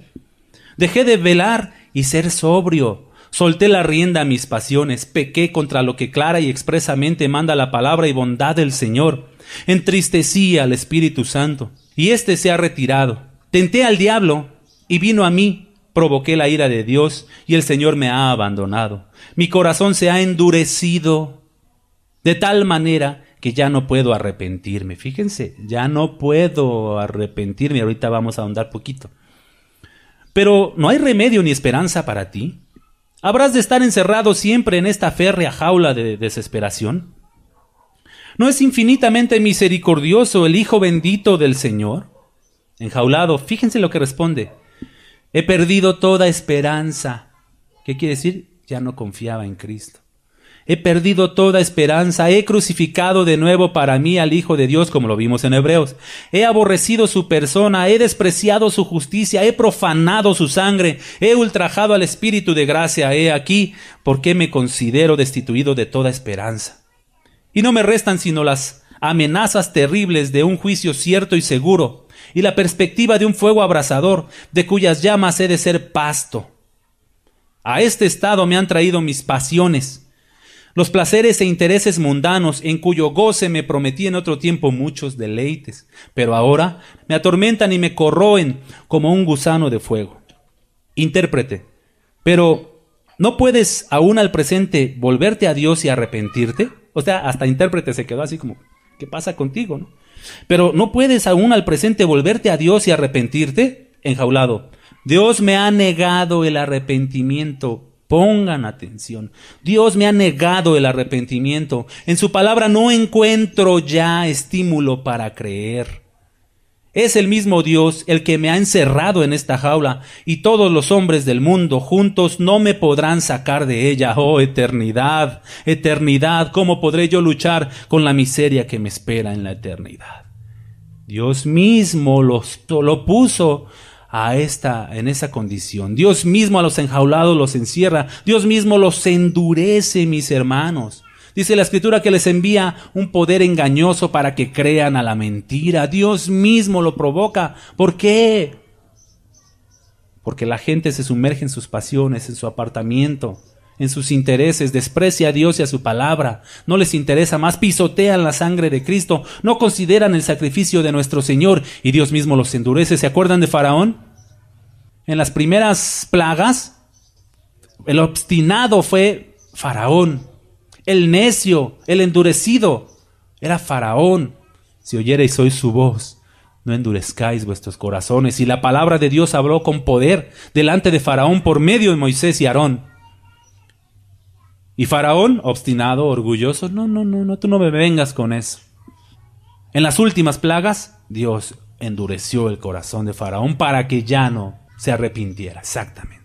Dejé de velar y ser sobrio. Solté la rienda a mis pasiones, pequé contra lo que clara y expresamente manda la palabra y bondad del Señor. Entristecí al Espíritu Santo, y éste se ha retirado. Tenté al diablo, y vino a mí. Provoqué la ira de Dios, y el Señor me ha abandonado. Mi corazón se ha endurecido, de tal manera que ya no puedo arrepentirme. Fíjense, ya no puedo arrepentirme. Ahorita vamos a ahondar poquito. Pero, ¿no hay remedio ni esperanza para ti? ¿Habrás de estar encerrado siempre en esta férrea jaula de desesperación? ¿No es infinitamente misericordioso el Hijo bendito del Señor? Enjaulado, fíjense lo que responde. He perdido toda esperanza. ¿Qué quiere decir? Ya no confiaba en Cristo. He perdido toda esperanza, he crucificado de nuevo para mí al Hijo de Dios, como lo vimos en Hebreos. He aborrecido su persona, he despreciado su justicia, he profanado su sangre, he ultrajado al Espíritu de gracia. He aquí, porque me considero destituido de toda esperanza. Y no me restan sino las amenazas terribles de un juicio cierto y seguro, y la perspectiva de un fuego abrasador, de cuyas llamas he de ser pasto. A este estado me han traído mis pasiones, los placeres e intereses mundanos, en cuyo goce me prometí en otro tiempo muchos deleites, pero ahora me atormentan y me corroen como un gusano de fuego. Intérprete, pero ¿no puedes aún al presente volverte a Dios y arrepentirte? O sea, hasta intérprete se quedó así como, ¿qué pasa contigo, no? Pero ¿no puedes aún al presente volverte a Dios y arrepentirte? Enjaulado, Dios me ha negado el arrepentimiento. Pongan atención. Dios me ha negado el arrepentimiento. En su palabra no encuentro ya estímulo para creer. Es el mismo Dios el que me ha encerrado en esta jaula, y todos los hombres del mundo juntos no me podrán sacar de ella. Oh, eternidad, eternidad, ¿cómo podré yo luchar con la miseria que me espera en la eternidad? Dios mismo lo puso en esa condición. Dios mismo a los enjaulados los encierra. Dios mismo los endurece, mis hermanos. Dice la Escritura que les envía un poder engañoso para que crean a la mentira. Dios mismo lo provoca. ¿Por qué? Porque la gente se sumerge en sus pasiones, en su apartamiento, en sus intereses, desprecia a Dios y a su palabra, no les interesa más, pisotean la sangre de Cristo, no consideran el sacrificio de nuestro Señor, y Dios mismo los endurece. ¿Se acuerdan de Faraón? En las primeras plagas, el obstinado fue Faraón. El necio, el endurecido, era Faraón. Si oyereis hoy su voz, no endurezcáis vuestros corazones. Y la palabra de Dios habló con poder delante de Faraón por medio de Moisés y Aarón. Y Faraón, obstinado, orgulloso, no, tú no me vengas con eso. En las últimas plagas, Dios endureció el corazón de Faraón para que ya no se arrepintiera. Exactamente.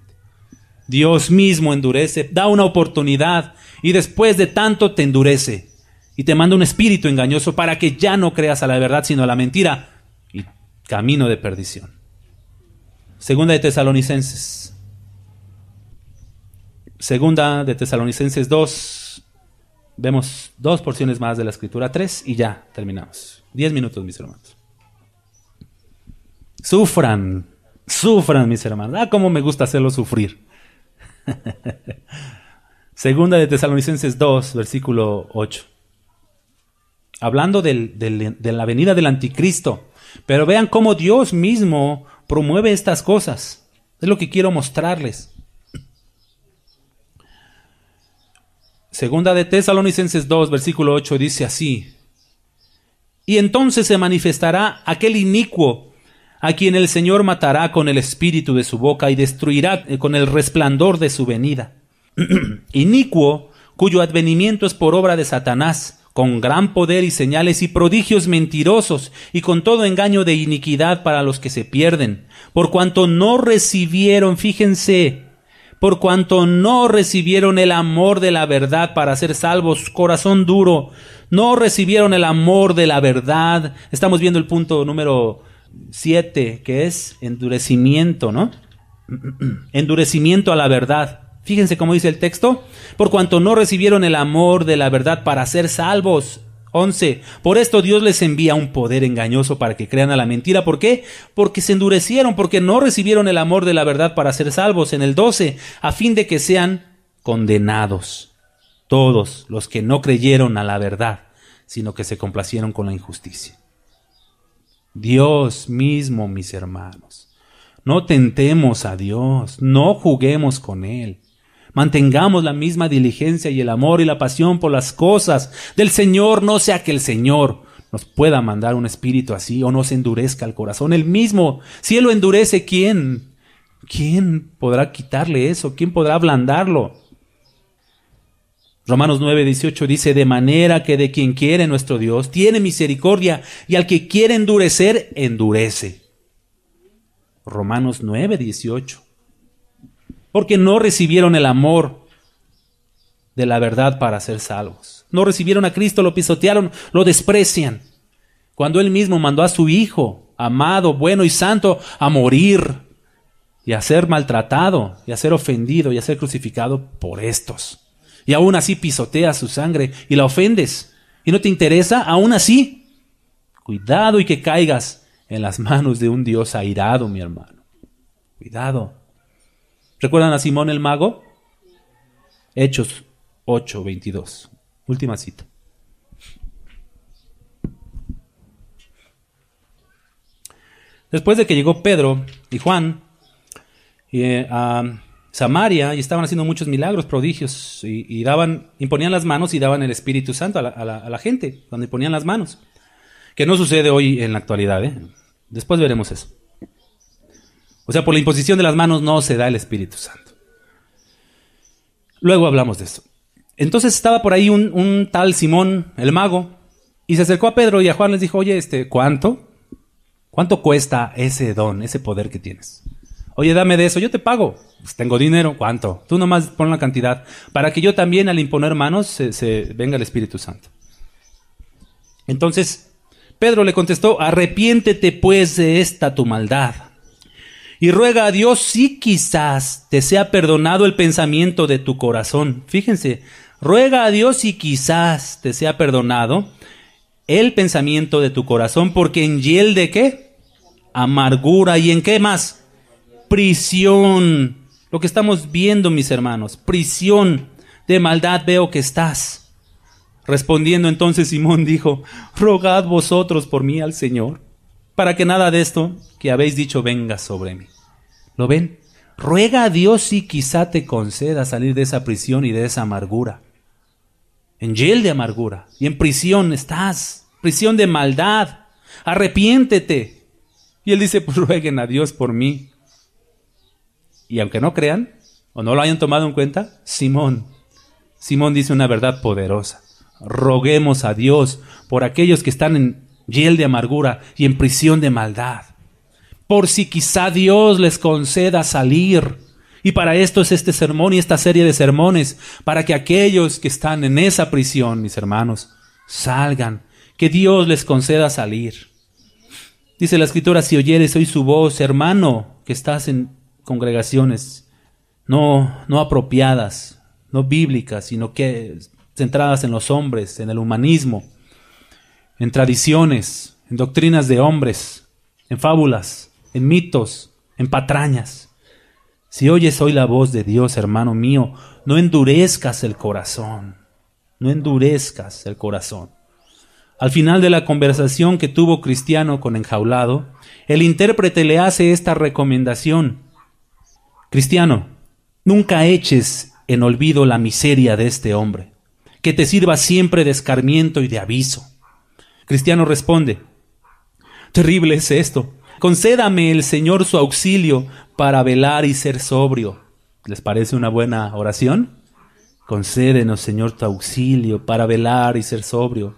Dios mismo endurece, da una oportunidad y después de tanto te endurece y te manda un espíritu engañoso para que ya no creas a la verdad sino a la mentira y camino de perdición. Segunda de Tesalonicenses 2, vemos 2 porciones más de la Escritura, 3 y ya terminamos. 10 minutos, mis hermanos. Sufran, mis hermanos. Cómo me gusta hacerlo sufrir. Segunda de Tesalonicenses 2, versículo 8. Hablando de la venida del anticristo. Pero vean cómo Dios mismo promueve estas cosas. Es lo que quiero mostrarles. Segunda de Tesalonicenses 2, versículo 8 dice así: y entonces se manifestará aquel inicuo a quien el Señor matará con el espíritu de su boca y destruirá con el resplandor de su venida. Inicuo, cuyo advenimiento es por obra de Satanás, con gran poder y señales y prodigios mentirosos, y con todo engaño de iniquidad para los que se pierden, por cuanto no recibieron, fíjense, por cuanto no recibieron el amor de la verdad para ser salvos, corazón duro, no recibieron el amor de la verdad. Estamos viendo el punto número 7, que es endurecimiento, ¿no? Endurecimiento a la verdad. Fíjense cómo dice el texto: por cuanto no recibieron el amor de la verdad para ser salvos. 11. Por esto Dios les envía un poder engañoso para que crean a la mentira. ¿Por qué? Porque se endurecieron, porque no recibieron el amor de la verdad para ser salvos. En el 12, a fin de que sean condenados todos los que no creyeron a la verdad, sino que se complacieron con la injusticia. Dios mismo, mis hermanos. No tentemos a Dios, no juguemos con Él. Mantengamos la misma diligencia y el amor y la pasión por las cosas del Señor, no sea que el Señor nos pueda mandar un espíritu así o nos endurezca el corazón. Él mismo, si Él lo endurece, ¿quién podrá quitarle eso? ¿Quién podrá ablandarlo? Romanos 9:18 dice: de manera que de quien quiere nuestro Dios tiene misericordia, y al que quiere endurecer, endurece. Romanos 9:18. Porque no recibieron el amor de la verdad para ser salvos. No recibieron a Cristo, lo pisotearon, lo desprecian. Cuando Él mismo mandó a su Hijo, amado, bueno y santo, a morir y a ser maltratado, y a ser ofendido, y a ser crucificado por estos. Y aún así pisoteas su sangre y la ofendes. ¿Y no te interesa? Aún así, cuidado y que caigas en las manos de un Dios airado, mi hermano. Cuidado. ¿Recuerdan a Simón el mago? Hechos 8:22. Última cita. Después de que llegó Pedro y Juan a Samaria, y estaban haciendo muchos milagros, prodigios, y imponían las manos y daban el Espíritu Santo a la gente, donde ponían las manos. Que no sucede hoy en la actualidad, ¿eh? Después veremos eso. O sea, por la imposición de las manos no se da el Espíritu Santo. Luego hablamos de eso. Entonces estaba por ahí un tal Simón, el mago, y se acercó a Pedro y a Juan, les dijo: oye, ¿cuánto ¿Cuánto cuesta ese don, ese poder que tienes? Oye, dame de eso, yo te pago. Pues tengo dinero, ¿cuánto? Tú nomás pon la cantidad, para que yo también al imponer manos se venga el Espíritu Santo. Entonces, Pedro le contestó, arrepiéntete pues de esta tu maldad, y ruega a Dios si quizás te sea perdonado el pensamiento de tu corazón. Fíjense, ruega a Dios si quizás te sea perdonado el pensamiento de tu corazón, porque en hiel de ¿qué? Amargura. ¿Y en qué más? Prisión. Lo que estamos viendo, mis hermanos, prisión de maldad veo que estás. Respondiendo entonces Simón dijo, rogad vosotros por mí al Señor, para que nada de esto que habéis dicho venga sobre mí. ¿Lo ven? Ruega a Dios si quizá te conceda salir de esa prisión y de esa amargura. En hiel de amargura y en prisión estás, prisión de maldad. Arrepiéntete. Y él dice, pues rueguen a Dios por mí. Y aunque no crean o no lo hayan tomado en cuenta, Simón dice una verdad poderosa. Roguemos a Dios por aquellos que están en hiel de amargura y en prisión de maldad, por si quizá Dios les conceda salir. Y para esto es este sermón y esta serie de sermones, para que aquellos que están en esa prisión, mis hermanos, salgan, que Dios les conceda salir. Dice la Escritura, si oyeres hoy su voz, hermano, que estás en congregaciones no apropiadas, no bíblicas, sino que centradas en los hombres, en el humanismo, en tradiciones, en doctrinas de hombres, en fábulas, en mitos, en patrañas. Si oyes hoy la voz de Dios, hermano mío, no endurezcas el corazón, no endurezcas el corazón. Al final de la conversación que tuvo Cristiano con Enjaulado, el intérprete le hace esta recomendación. Cristiano, nunca eches en olvido la miseria de este hombre, que te sirva siempre de escarmiento y de aviso. Cristiano responde, terrible es esto. Concédame el Señor su auxilio para velar y ser sobrio. ¿Les parece una buena oración? Concédenos, Señor, tu auxilio para velar y ser sobrio.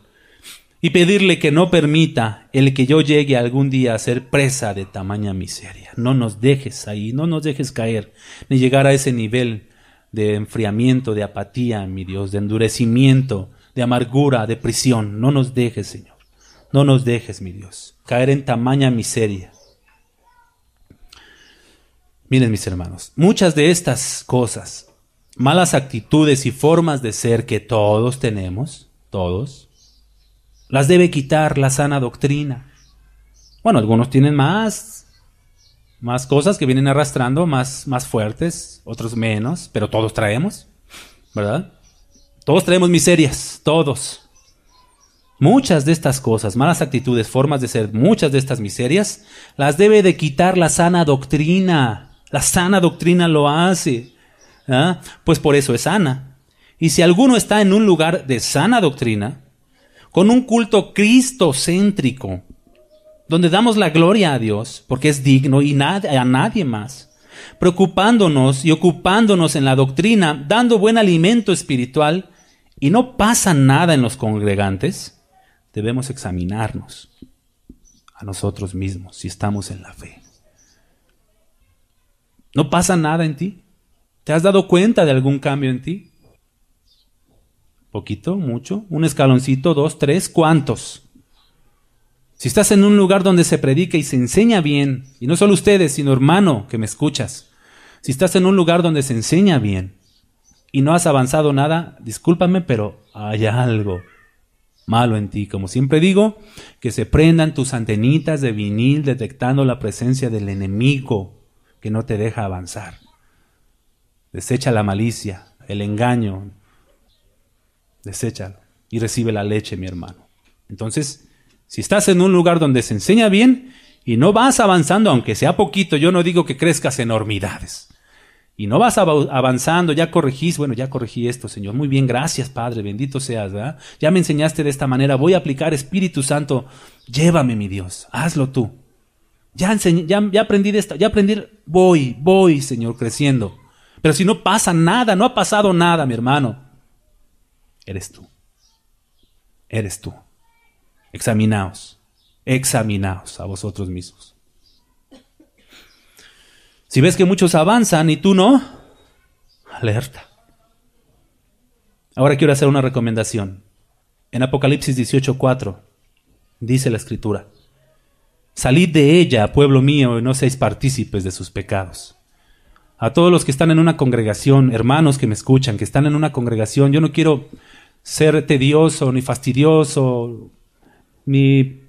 Y pedirle que no permita el que yo llegue algún día a ser presa de tamaña miseria. No nos dejes ahí, no nos dejes caer, ni llegar a ese nivel de enfriamiento, de apatía, mi Dios, de endurecimiento, de amargura, de prisión. No nos dejes, Señor. No nos dejes, mi Dios, caer en tamaña miseria. Miren, mis hermanos, muchas de estas cosas, malas actitudes y formas de ser que todos tenemos, todos, las debe quitar la sana doctrina. Bueno, algunos tienen más cosas que vienen arrastrando, más fuertes, otros menos, pero todos traemos, ¿verdad? Todos traemos miserias, todos. Muchas de estas cosas, malas actitudes, formas de ser, muchas de estas miserias, las debe de quitar la sana doctrina. La sana doctrina lo hace. ¿Ah? Pues por eso es sana. Y si alguno está en un lugar de sana doctrina, con un culto cristocéntrico, donde damos la gloria a Dios, porque es digno y a nadie más, preocupándonos y ocupándonos en la doctrina, dando buen alimento espiritual, y no pasa nada en los congregantes, debemos examinarnos a nosotros mismos si estamos en la fe. ¿No pasa nada en ti? ¿Te has dado cuenta de algún cambio en ti? ¿Poquito? ¿Mucho? ¿Un escaloncito? ¿2? ¿3? ¿Cuántos? Si estás en un lugar donde se predica y se enseña bien, y no solo ustedes, sino hermano que me escuchas, si estás en un lugar donde se enseña bien y no has avanzado nada, discúlpame, pero hay algo malo en ti. Como siempre digo, que se prendan tus antenitas de vinil detectando la presencia del enemigo que no te deja avanzar. Desecha la malicia, el engaño, deséchalo y recibe la leche, mi hermano. Entonces, si estás en un lugar donde se enseña bien y no vas avanzando, aunque sea poquito, yo no digo que crezcas enormidades, y no vas avanzando, ya corregís, bueno, ya corregí esto, Señor, muy bien, gracias, Padre, bendito seas, ¿verdad? Ya me enseñaste de esta manera, voy a aplicar, Espíritu Santo, llévame, mi Dios, hazlo tú. Ya aprendí de esta, voy, Señor, creciendo. Pero si no pasa nada, no ha pasado nada, mi hermano, eres tú. Examinaos examinaos a vosotros mismos. Si ves que muchos avanzan y tú no, alerta. Ahora quiero hacer una recomendación. En Apocalipsis 18:4 dice la Escritura: salid de ella, pueblo mío, y no seáis partícipes de sus pecados. A todos los que están en una congregación, hermanos que me escuchan, que están en una congregación, yo no quiero ser tedioso, ni fastidioso, ni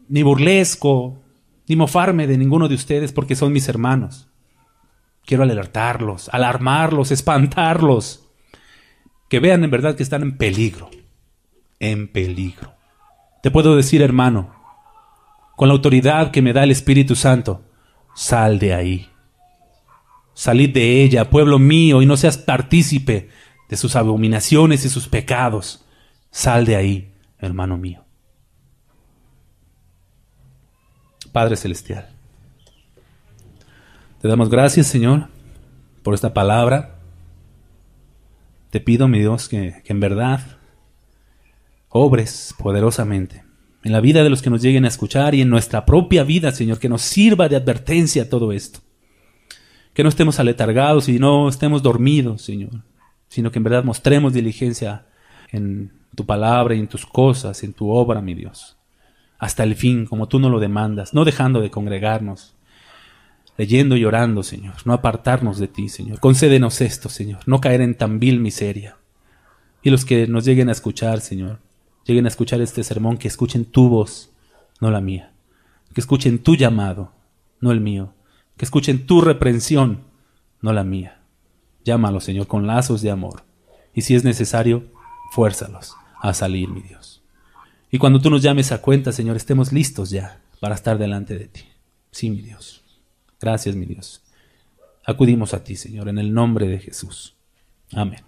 burlesco, ni mofarme de ninguno de ustedes porque son mis hermanos. Quiero alertarlos, alarmarlos, espantarlos, que vean en verdad que están en peligro, en peligro. Te puedo decir, hermano, con la autoridad que me da el Espíritu Santo, sal de ahí. Salid de ella, pueblo mío, y no seas partícipe de sus abominaciones y sus pecados. Sal de ahí, hermano mío. Padre Celestial, te damos gracias, Señor, por esta palabra. Te pido, mi Dios, que en verdad obres poderosamente en la vida de los que nos lleguen a escuchar y en nuestra propia vida, Señor, que nos sirva de advertencia todo esto. Que no estemos aletargados y no estemos dormidos, Señor, sino que en verdad mostremos diligencia en tu palabra y en tus cosas, en tu obra, mi Dios, hasta el fin, como tú nos lo demandas, no dejando de congregarnos, leyendo y orando, Señor, no apartarnos de ti, Señor. Concédenos esto, Señor, no caer en tan vil miseria. Y los que nos lleguen a escuchar, Señor, lleguen a escuchar este sermón, que escuchen tu voz, no la mía, que escuchen tu llamado, no el mío, que escuchen tu reprensión, no la mía. Llámalos, Señor, con lazos de amor. Y si es necesario, fuérzalos a salir, mi Dios. Y cuando tú nos llames a cuenta, Señor, estemos listos ya para estar delante de ti. Sí, mi Dios. Gracias, mi Dios. Acudimos a ti, Señor, en el nombre de Jesús. Amén.